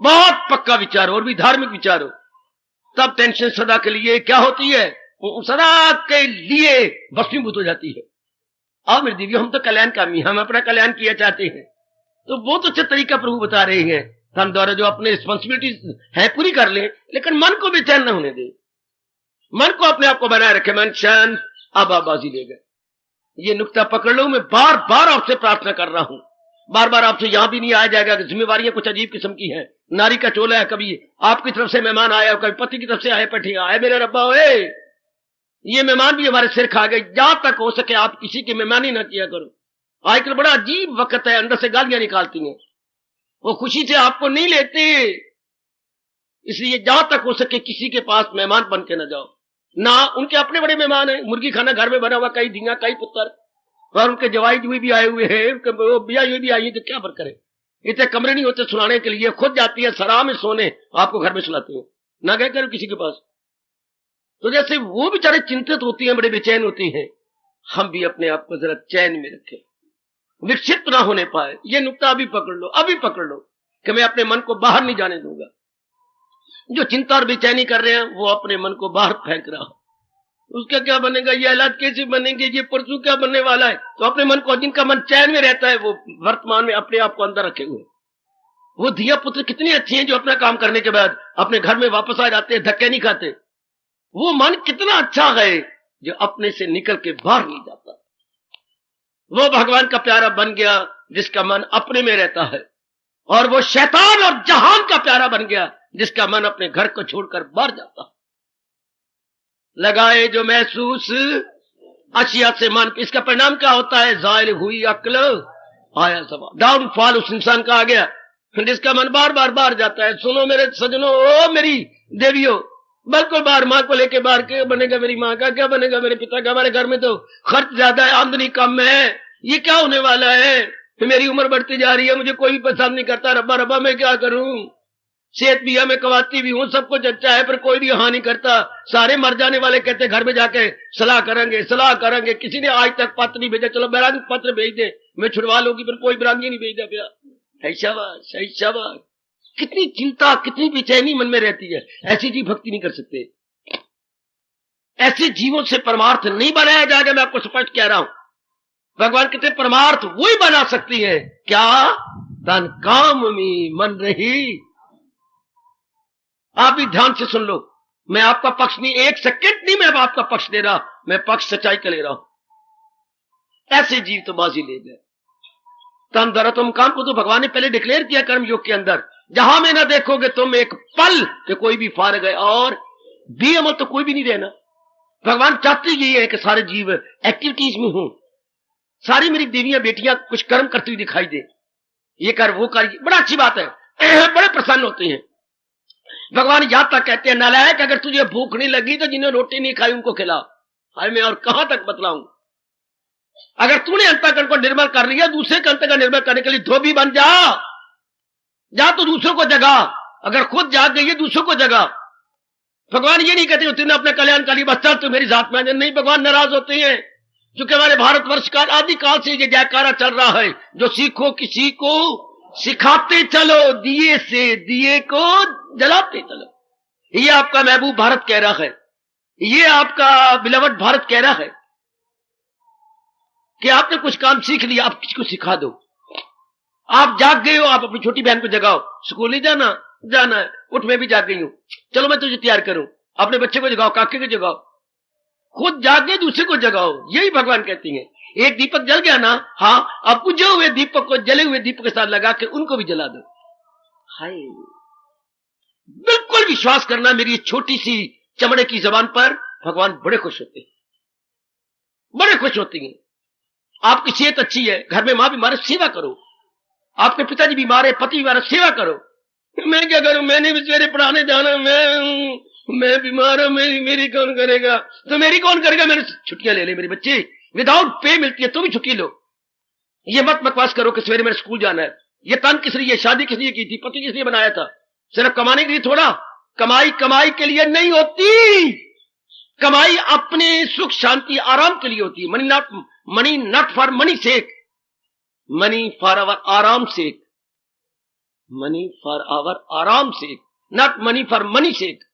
बहुत पक्का विचार हो, और भी धार्मिक विचार हो, तब टेंशन सदा के लिए क्या होती है, सदा के लिए भस्मीभूत हो जाती है। आओ मेरे दिव्य, हम तो कल्याण कामी, हम अपना कल्याण किया चाहते हैं, तो बहुत अच्छा तरीका प्रभु बता रहे हैं, हम द्वारा जो अपने रिस्पॉन्सिबिलिटी है पूरी कर ले, लेकिन मन को बेचैन न होने दे, मन को अपने आप को बनाए रखे, मन शांत आबाबाजी ले गए। ये नुक्ता पकड़ लो, मैं बार बार आपसे प्रार्थना कर रहा हूं, बार बार आपसे यहां भी नहीं आया जाएगा कि जिम्मेवारियां कुछ अजीब किस्म की हैं, नारी का चोला है, कभी आपकी तरफ से मेहमान आया, कभी पति की तरफ से आए, पठिया आए, मेरे रब्बा ओए, ये मेहमान भी हमारे सिर खा गए। जहां तक हो सके आप किसी की मेहमानी ना किया करो। आजकल बड़ा अजीब वक्त है, अंदर से गालियां निकालती हैं, वो खुशी से आपको नहीं लेते, इसलिए जहां तक हो सके किसी के पास मेहमान बन के ना जाओ ना। उनके अपने बड़े मेहमान हैं, मुर्गी खाना घर में बना हुआ, कई धिया कई पुत्र, और उनके जवाई जुई भी आए हुए हैं, बिया हुई भी आई है, तो क्या फर्क करे, इतने कमरे नहीं होते सुनाने के लिए, खुद जाती है सराह में सोने, आपको घर में सुलाते हैं, ना गए करो किसी के पास। तो जैसे वो बेचारे चिंतित होती हैं, बड़े बेचैन होती हैं, हम भी अपने आप को जरा चैन में रखें, विक्षिप्त ना होने पाए। ये नुक्ता अभी पकड़ लो, अभी पकड़ लो कि मैं अपने मन को बाहर नहीं जाने दूंगा। जो चिंता और बेचैनी कर रहे हैं, वो अपने मन को बाहर फेंक रहा हो, उसका क्या बनेगा, ये हालात कैसे बनेंगे, ये परसों क्या बनने वाला है। तो अपने मन को, जिनका मन चैन में रहता है, वो वर्तमान में अपने आप को अंदर रखे हुए, वो धिया पुत्र कितने अच्छे हैं जो अपना काम करने के बाद अपने घर में वापस आ जाते हैं, धक्के नहीं खाते। वो मन कितना अच्छा है जो अपने से निकल के बाहर नहीं जाता। वो भगवान का प्यारा बन गया जिसका मन अपने में रहता है, और वो शैतान और जहान का प्यारा बन गया जिसका मन अपने घर को छोड़कर बाहर जाता है। लगाए जो महसूस अशिया से मन, इसका परिणाम क्या होता है, जायल हुई अक्ल आया सवा, डाउनफॉल उस इंसान का आ गया जिसका मन बार बार बाहर जाता है। सुनो मेरे सजनों, ओ मेरी देवियों, बिल्कुल बाहर, माँ को लेके बाहर, क्या बनेगा मेरी माँ का, क्या बनेगा मेरे पिता का, हमारे घर में तो खर्च ज्यादा है, आमदनी कम है, ये क्या होने वाला है, मेरी उम्र बढ़ती जा रही है, मुझे कोई भी पसंद नहीं करता, रब्बा रब्बा मैं क्या करूं, सेहत भी है, मैं कमाती भी हूं, सब कुछ अच्छा है, पर कोई भी हाँ नहीं करता, सारे मर जाने वाले कहते घर में जाके सलाह करेंगे, सलाह करेंगे, किसी ने आज तक पत्र नहीं भेजा, चलो बैरागी पत्र भेज दे, मैं छुड़वा लूंगी, पर कोई बैरागी नहीं भेजा गया। शाबाश, शाबाश, कितनी चिंता, कितनी बेचैनी मन में रहती है। ऐसी जीव भक्ति नहीं कर सकते, ऐसे जीवों से परमार्थ नहीं बनाया जाएगा। मैं आपको स्पष्ट कह रहा हूं, भगवान कहते परमार्थ वही बना सकती है, क्या, तन काम में मन रही। आप भी ध्यान से सुन लो, मैं आपका पक्ष नहीं, एक सेकंड नहीं मैं आपका पक्ष दे रहा, मैं पक्ष सच्चाई का ले रहा हूं। ऐसे जीव तो बाजी ले गए। तम धरा तुम काम को तो भगवान ने पहले डिक्लेयर किया कर्म योग के अंदर, जहां में ना देखोगे तुम एक पल कि कोई भी फारग है, और बेअमल तो कोई भी नहीं रहना। भगवान चाहते यही है कि सारे जीव एक्टिविटीज में हों, सारी मेरी देवियां बेटियां कुछ कर्म करती हुई दिखाई दे, ये कर वो कर, बड़ा अच्छी बात है, बड़े प्रसन्न होते हैं। भगवान यहाँ तक कहते हैं, नालायक अगर तुझे भूख नहीं लगी तो जिन्हें रोटी नहीं खाई उनको खिला। हाय मैं और कहां तक बतलाऊं। अगर तूने अंतःकरण को निर्मल कर लिया, दूसरे के अंतःकरण निर्मल करने के लिए धोबी बन जा तो दूसरों को जगा। अगर खुद जाग गई है दूसरों को जगा। भगवान ये नहीं कहते तूने अपने कल्याण का लिए बस चल तू मेरी जात में नहीं। भगवान नाराज होते हैं क्योंकि हमारे भारतवर्ष का आदिकाल से ये जयकारा चल रहा है, जो सीखो किसी को सिखाते चलो, दिए से दिए को जलाते चलो। ये आपका महबूब भारत कह रहा है, ये आपका बिलवड भारत कह रहा है कि आपने कुछ काम सीख लिया, आप किसी को सिखा दो। आप जाग गए हो, आप अपनी छोटी बहन को जगाओ। स्कूल नहीं जाना है, उठ मैं भी जाग गई हूं, चलो मैं तुझे तैयार करूं। अपने बच्चे को जगाओ, काके को जगाओ, खुद जागे दूसरे को जगाओ। यही भगवान कहती हैं। एक दीपक जल गया ना, हाँ अब बुझे हुए दीपक को जले हुए दीपक के साथ लगा के उनको भी जला दो। हाय बिल्कुल विश्वास करना मेरी छोटी सी चमड़े की जबान पर, भगवान बड़े खुश होते हैं, बड़े खुश होती हैं। आपकी सेहत अच्छी है, घर में मां बीमार है, सेवा करो। आपके पिताजी बीमार है, पति बीमार है, सेवा करो। मैं क्या करूं, मैंने भी सवेरे पढ़ाने जाना, मैं बीमार हूं, मेरी कौन करेगा। तो मेरी कौन करेगा, मैंने छुट्टियां ले ली। मेरे बच्चे विदाउट पे मिलती है, तो भी छुट्टी लो। ये मत बकवास करो कि सवेरे मेरे स्कूल जाना है। ये तन किस लिए, शादी किस लिए की थी, पति किस लिए बनाया था, सिर्फ कमाने के लिए थोड़ा। कमाई के लिए नहीं होती। कमाई अपने सुख शांति आराम के लिए होती है। Money not for money sake, money for our आराम सेक, मनी फॉर आवर आराम sake, not money for money sake.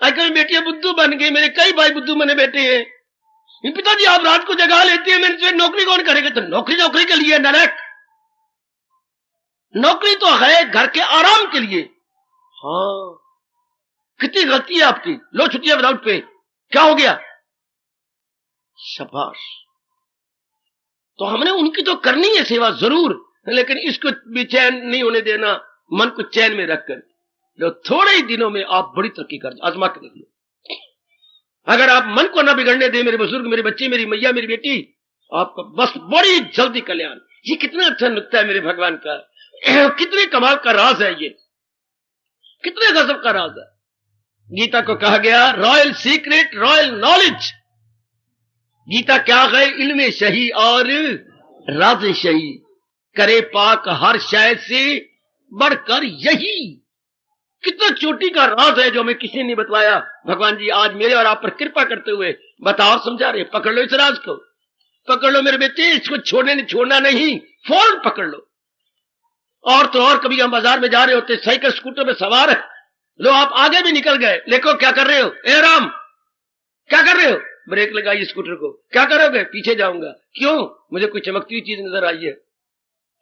आजकल बेटियां बुद्धू बन गई, मेरे कई भाई बुद्धू बने बैठे हैं। पिताजी आप रात को जगा लेते हैं, मैंने नौकरी कौन करेगा। तो नौकरी के लिए नरक, नौकरी तो है घर के आराम के लिए। हाँ कितनी गलती है आपकी, लो छुट्टियां विदाउट पे, क्या हो गया, शाबाश। तो हमने उनकी तो करनी है सेवा जरूर, लेकिन इसको भी चैन नहीं होने देना, मन को चैन में रखकर जो थोड़े ही दिनों में आप बड़ी तरक्की कर, आजमा के देख लो। अगर आप मन को ना बिगड़ने दे, मेरे बुजुर्ग, मेरे बच्चे, मेरी मैया, मेरी बेटी, आपका बस बड़ी जल्दी कल्याण। ये कितना अच्छा नुक्ता है मेरे भगवान का, कितने कमाल का राज है ये, कितने गजब का राज है। गीता को कहा गया royal secret, royal knowledge. Gita क्या है, इल्म शही और राज शही, करे पाक हर शय से बढ़कर यही। कितना चोटी का राज है जो हमें किसी ने नहीं बतलाया। भगवान जी आज मेरे और आप पर कृपा करते हुए बताओ, समझा रहे। पकड़ लो इस राज को, पकड़ लो मेरे बेटे, इसको छोड़ना नहीं, फौरन पकड़ लो। और तो और कभी हम बाजार में जा रहे होते, साइकिल स्कूटर में सवार है, लो आप आगे भी निकल गए, देखो क्या कर रहे हो, ए राम क्या कर रहे हो, ब्रेक लगाइए स्कूटर को, क्या करोगे, पीछे जाऊंगा। क्यों, मुझे कोई चमकती हुई चीज नजर आई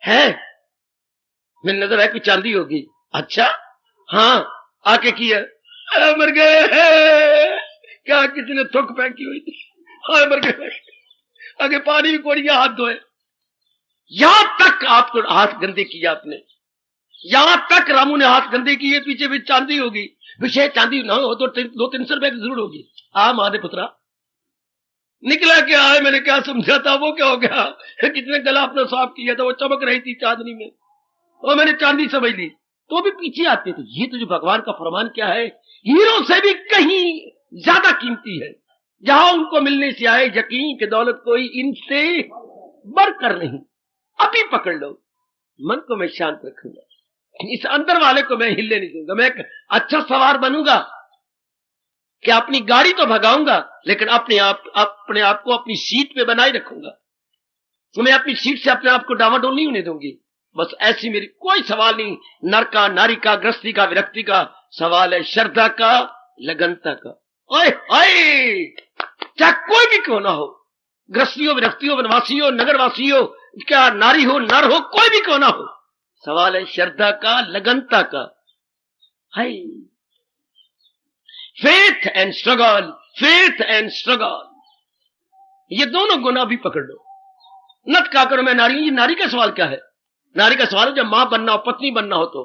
है मैंने नजर है, कोई चांदी होगी। अच्छा हाँ, आके किया, मर गए, क्या किसी ने थुक फेंकी हुई थी, हाँ मर गए। आगे पानी भी कोई, हाथ धोए। यहां तक आपको हाथ गंदे किया आपने, यहां तक रामू ने हाथ गंदे किए, पीछे भी चांदी होगी। विषय चांदी ना हो तो 200-300 रुपए की जरूर होगी। माधे पुत्रा निकला क्या है, मैंने क्या समझा था, वो क्या हो गया, कितने गला अपना साफ किया था, वो चमक रही थी चांदनी में, और मैंने चांदी समझ ली, तो भी पीछे आते थे। ये तो जो भगवान का फरमान क्या है, हीरो से भी कहीं ज्यादा कीमती है। जहां उनको मिलने से आए यकीन कि दौलत कोई इनसे बढ़कर नहीं। अभी पकड़ लो, मन को मैं शांत रखूंगा, इस अंदर वाले को मैं हिलने नहीं दूंगा। मैं एक अच्छा सवार बनूंगा कि अपनी गाड़ी तो भगाऊंगा, लेकिन अपने आप को अपनी सीट पे बनाए रखूंगा। तो मैं अपनी सीट से अपने आप को डावाडोल नहीं होने दूंगी। बस ऐसी मेरी कोई सवाल नहीं, नर का, नारी का, गृहस्थी का, विरक्ति का, सवाल है श्रद्धा का, लगनता का। ओए ओए, चाहे कोई भी क्यों ना हो, गृहस्थी हो, विरक्ति हो, वनवासी हो, नगरवासी हो, क्या नारी हो, नर हो, कोई भी क्यों ना हो, सवाल है श्रद्धा का, लगनता का। हाय, faith and struggle, faith and struggle, ये दोनों गुना भी पकड़ लो। नट क्या करो मैं नारी, ये नारी का सवाल क्या है, नारी का सवाल है जब मां बनना हो, पत्नी बनना हो, तो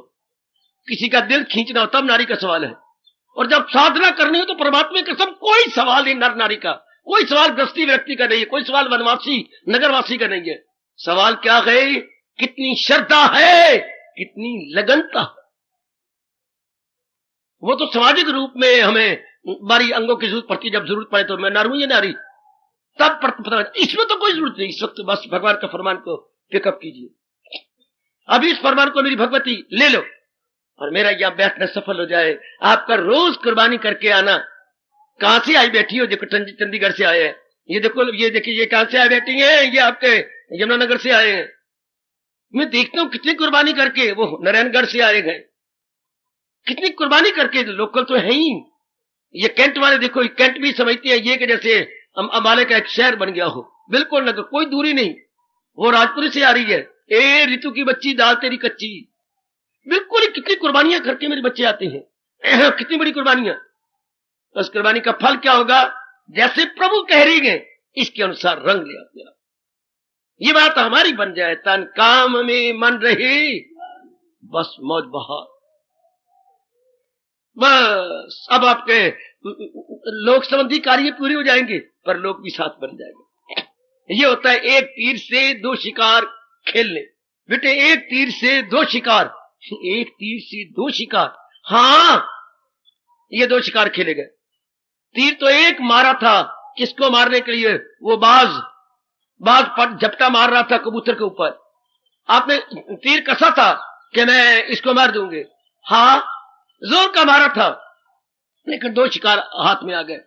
किसी का दिल खींचना हो, तब नारी का सवाल है। और जब साधना करनी हो तो परमात्मा की कसम कोई सवाल नहीं नर नारी का, कोई सवाल गृहस्थी व्यक्ति का नहीं है, कोई सवाल वनवासी नगरवासी का नहीं है। सवाल क्या है, कितनी श्रद्धा है, कितनी लगनता। वो तो सामाजिक रूप में हमें बारी अंगों की जरूरत पड़ती है, जब जरूरत पड़े तो मैं नारू या नारी, तब पता। इसमें तो कोई जरूरत नहीं, इस वक्त बस भगवान का फरमान को पिकअप कीजिए। अभी इस फरमान को मेरी भगवती ले लो और मेरा यहां बैठना सफल हो जाए। आपका रोज कुर्बानी करके आना। कहां से आई बैठी हो? देखो चंडीगढ़ से आए हैं, ये देखो, ये देखिए, ये कहां से आई बैठी है? ये आपके यमुनानगर से आए हैं। मैं देखता हूं कितनी कुर्बानी करके, वो नारायणगढ़ से आए गए, कितनी कुर्बानी करके। लोकल तो है ही। ये कैंट वाले देखो, कैंट भी समझती है ये कि जैसे अम्बाले का एक शहर बन गया हो। बिल्कुल ना, कोई दूरी नहीं। वो राजपुरी से आ रही है, ए ऋतु की बच्ची दाल तेरी कच्ची। बिल्कुल ही कितनी कुर्बानियां करके मेरे बच्चे आते हैं, कितनी बड़ी कुर्बानियां। तो उस कुर्बानी का फल क्या होगा? जैसे प्रभु कह रही गए इसके अनुसार रंग ले आते हैं। ये बात हमारी बन जाए, तन काम में मन रहे बस मौज बहार। बस अब आपके लोक संबंधी कार्य पूरे हो जाएंगे, पर लोग भी साथ बन जाएंगे। ये होता है एक तीर से दो शिकार खेलने। बेटे एक तीर से दो शिकार, एक तीर से दो शिकार। हाँ, ये दो शिकार खेले गए। तीर तो एक मारा था, किसको मारने के लिए? वो बाज पर झपटा मार रहा था कबूतर के ऊपर। आपने तीर कसा था कि मैं इसको मार दूंगे। हाँ, जोर का मारा था, लेकिन दो शिकार हाथ में आ गए,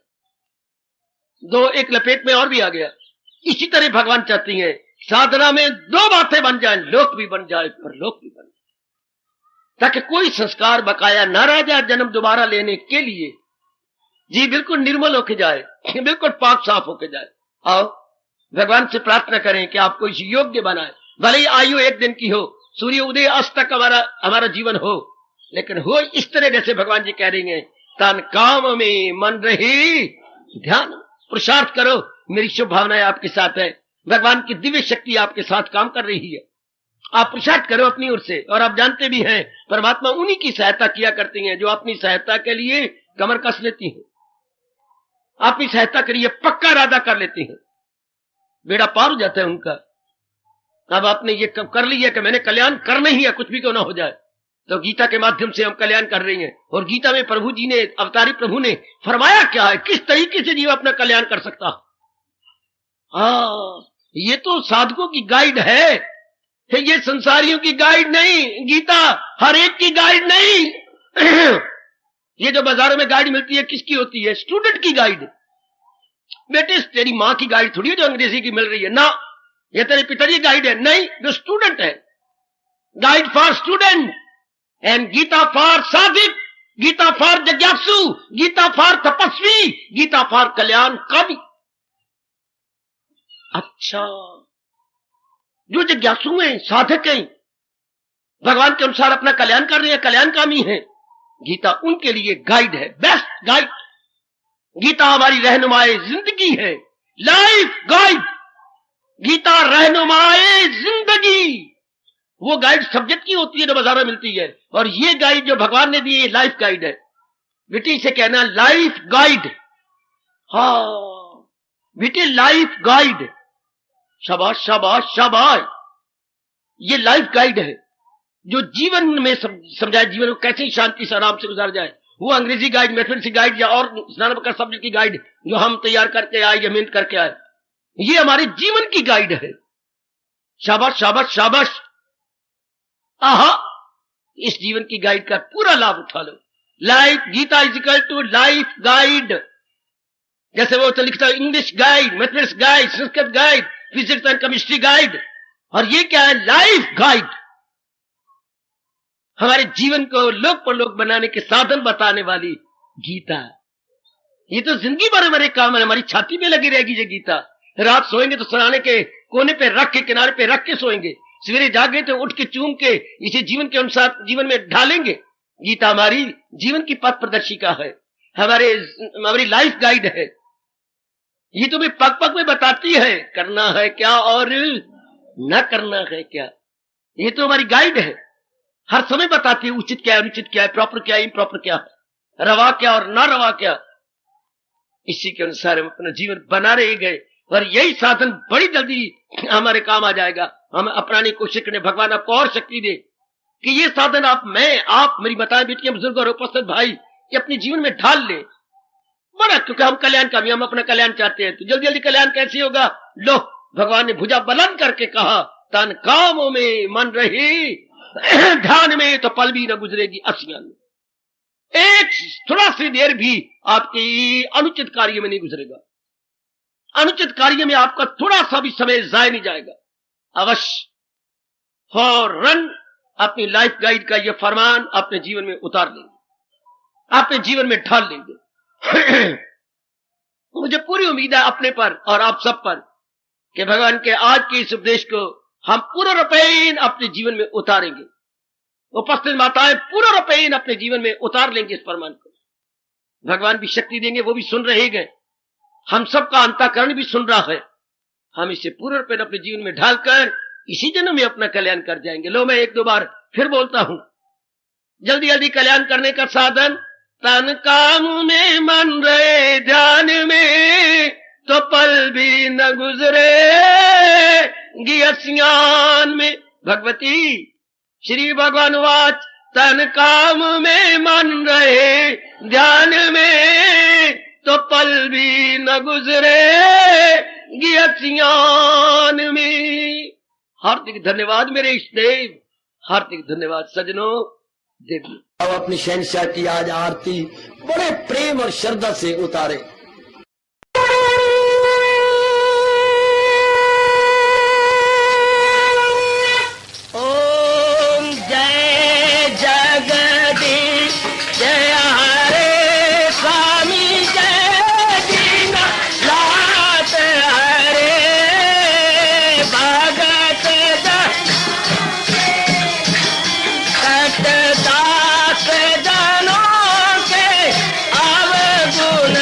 दो एक लपेट में और भी आ गया। इसी तरह भगवान चाहती हैं साधना में दो बातें बन जाएं, लोक भी बन जाए परलोक भी बन जाए, ताकि कोई संस्कार बकाया न रह जाए जन्म दोबारा लेने के लिए। जी बिल्कुल निर्मल होके जाए, बिल्कुल पाक साफ होके जाए। आओ भगवान से प्रार्थना करें कि आपको इस योग्य बनाए। भले ही आयु एक दिन की हो, सूर्य उदय अस्त तक हमारा जीवन हो, लेकिन हो इस तरह जैसे भगवान जी कह रही हैं, तन काम में मन रहे ध्यान। पुरुषार्थ करो, मेरी शुभ भावनाएं आपके साथ है, भगवान की दिव्य शक्ति आपके साथ काम कर रही है। आप पुरुषार्थ करो अपनी ओर से। और आप जानते भी हैं परमात्मा उन्हीं की सहायता किया करती हैं जो अपनी सहायता के लिए कमर कस लेती हैं, अपनी सहायता के लिए पक्का इरादा कर लेती हैं, बेड़ा पार हो जाता है उनका। अब आपने ये कर लिया कि मैंने कल्याण करना ही है, कुछ भी क्यों ना हो जाए। तो गीता के माध्यम से हम कल्याण कर रही हैं। और गीता में प्रभु जी ने, अवतारी प्रभु ने फरमाया क्या है, किस तरीके से जीव अपना कल्याण कर सकता। हाँ, ये तो साधकों की गाइड है, ये संसारियों की गाइड नहीं। गीता हर एक की गाइड नहीं। ये जो बाजारों में गाइड मिलती है किसकी होती है? स्टूडेंट की गाइड। बेटे तेरी माँ की गाइड थोड़ी है जो अंग्रेजी की मिल रही है ना, ये तेरे पिताजी गाइड है नहीं, जो स्टूडेंट है। Guide for student and Gita for साधिक, गीता फॉर जिज्ञासु, गीता फॉर तपस्वी, गीता फॉर कल्याण कवि। अच्छा, जो जिज्ञासु हैं, साधक हैं, भगवान के अनुसार अपना कल्याण कर रहे हैं, कल्याणकामी हैं, गीता उनके लिए गाइड है, बेस्ट गाइड। गीता हमारी रहनुमाए जिंदगी है, लाइफ गाइड। गीता रहनुमाए जिंदगी, वो गाइड सब्जेक्ट की होती है जो बाजार में मिलती है, और ये गाइड जो भगवान ने दी है लाइफ गाइड है। बेटी से कहना लाइफ गाइड। हाँ बेटी, लाइफ गाइड। शाबाश शाबाश शाबाश। ये लाइफ गाइड है जो जीवन में समझाए, जीवन को कैसे शांति से आराम से गुजार जाए। वो अंग्रेजी गाइड, मैथमेटिक्स गाइड या और स्नातक सब्जेक्ट की गाइड जो हम तैयार करके आए या मेहनत करके आए, ये हमारे जीवन की गाइड है। शाबाश शाबाश शाबाश। आहा, इस जीवन की गाइड का पूरा लाभ उठा लो। Life, Gita is equal to life guide. जैसे वो तो लिखता है English guide, mathematics guide, Sanskrit guide, physics and chemistry guide, और ये क्या है? Life guide. हमारे जीवन को लोक परलोक बनाने के साधन बताने वाली गीता। ये तो जिंदगी भर हमारे काम है, हमारी छाती में लगी रहेगी ये गीता। रात सोएंगे तो सराहने के कोने पे रख के, किनारे पे रख के सोएंगे, सवेरे जागे तो उठ के चूम के इसे जीवन के अनुसार जीवन में ढालेंगे। गीता हमारी जीवन की पथ प्रदर्शिका है, हमारी लाइफ गाइड है। ये तुम्हें पग पग में बताती है करना है क्या और न करना है क्या। ये तो हमारी गाइड है, हर समय बताती है उचित क्या है, अनुचित क्या है, प्रॉपर क्या है, इम्प्रॉपर क्या है, रवा क्या और ना रवा क्या। इसी के अनुसार हम अपना जीवन बना रहे गए, और यही साधन बड़ी जल्दी हमारे काम आ जाएगा। हम अपनाने की कोशिश करें, भगवान आपको और शक्ति दे कि ये साधन आप, मैं, आप, मेरी माताएं, बेटियां, बुजुर्ग और उपस्थित भाई कि अपने जीवन में ढाल ले। बड़ा, क्योंकि हम कल्याणकामी, हम अपना कल्याण चाहते हैं, तो जल्दी जल्दी कल्याण कैसे होगा? लो, भगवान ने भुजा बुलंद करके कहा, तन कामों में मन रही, ध्यान में तो पल भी न गुजरेगी असियान में। एक थोड़ा सी देर भी आपकी अनुचित कार्य में नहीं गुजरेगा, अनुचित कार्य में आपका थोड़ा सा भी समय जाया नहीं जाएगा। अवश्य फौरन अपनी लाइफ गाइड का यह फरमान अपने जीवन में उतार लेंगे, अपने जीवन में ढाल लेंगे। मुझे पूरी उम्मीद है अपने पर और आप सब पर कि भगवान के आज के इस उपदेश को हम पूरा रूपेण अपने जीवन में उतारेंगे। उपस्थित माताएं पूरा रूपेण अपने जीवन में उतार लेंगे इस फरमान को। भगवान भी शक्ति देंगे, वो भी सुन रहे हैं, हम सबका अंतःकरण भी सुन रहा है। हम इसे पूरा रूपेण अपने जीवन में ढालकर इसी जन्म में अपना कल्याण कर जाएंगे। लो, मैं एक दो बार फिर बोलता हूं, जल्दी जल्दी कल्याण करने का साधन, तन काम में मन रहे, ध्यान में तो पल भी न गुजरे गियसियान में। भगवती श्री भगवान वाच, तन काम में मन रहे, ध्यान में तो पल भी न गुजरे गियसियान में। हार्दिक धन्यवाद मेरे इष्टदेव, हार्दिक धन्यवाद सजनों। देवी अब अपनी शहंशाह की आज आरती बड़े प्रेम और श्रद्धा से उतारे। ओम जय जगदीश जय हरे स्वामी, जय दीना लात हरे भगत दास जनों के अवगुण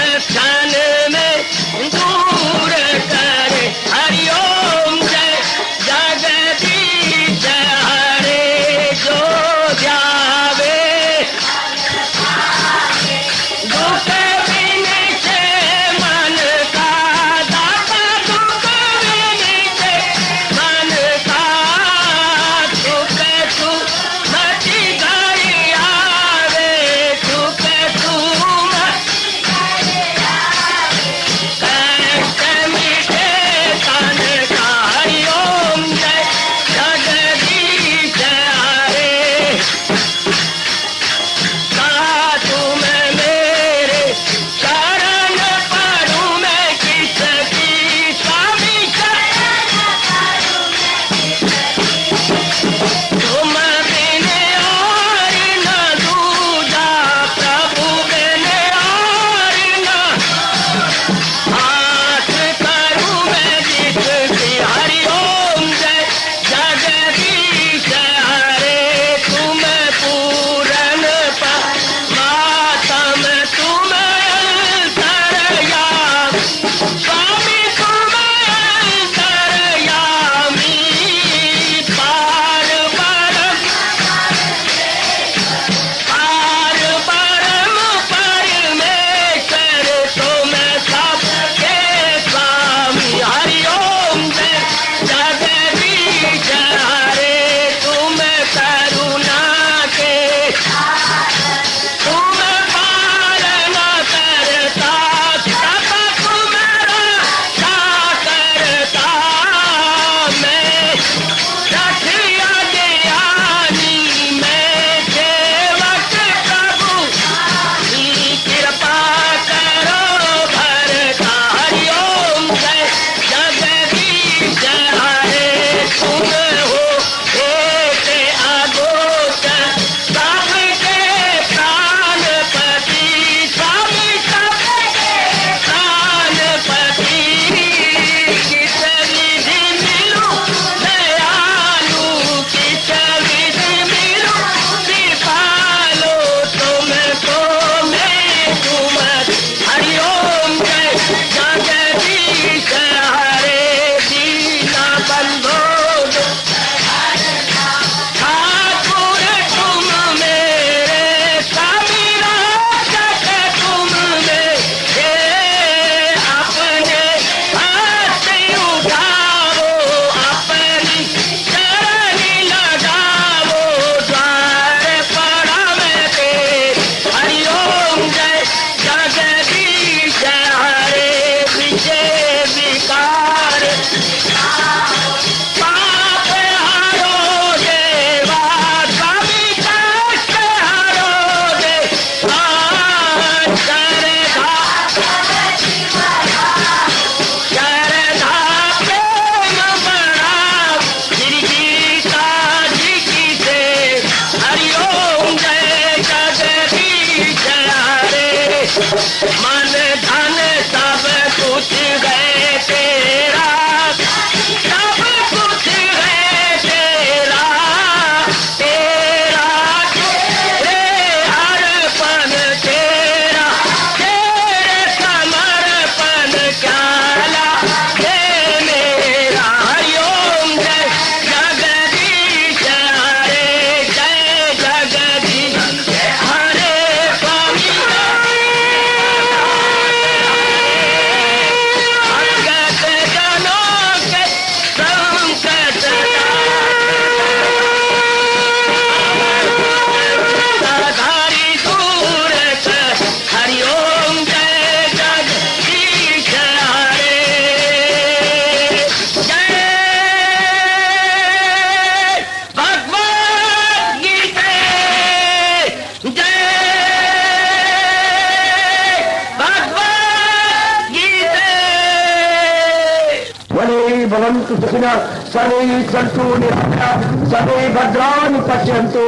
भवन्तु सुखिनः सर्वे सन्तु निरामयाः सर्वे भद्राणि पश्यन्तु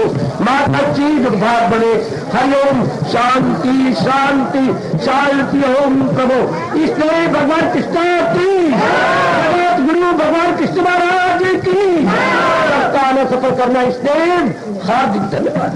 मा कश्चित् दुर्भाग् भवेत्। हरि ओम शांति शांति शांति। ओम प्रभु इसलिए भगवान कृष्ण की जगत गुरु भगवान कृष्ण महाराज की सफल करना इसलिए हार्दिक धन्यवाद।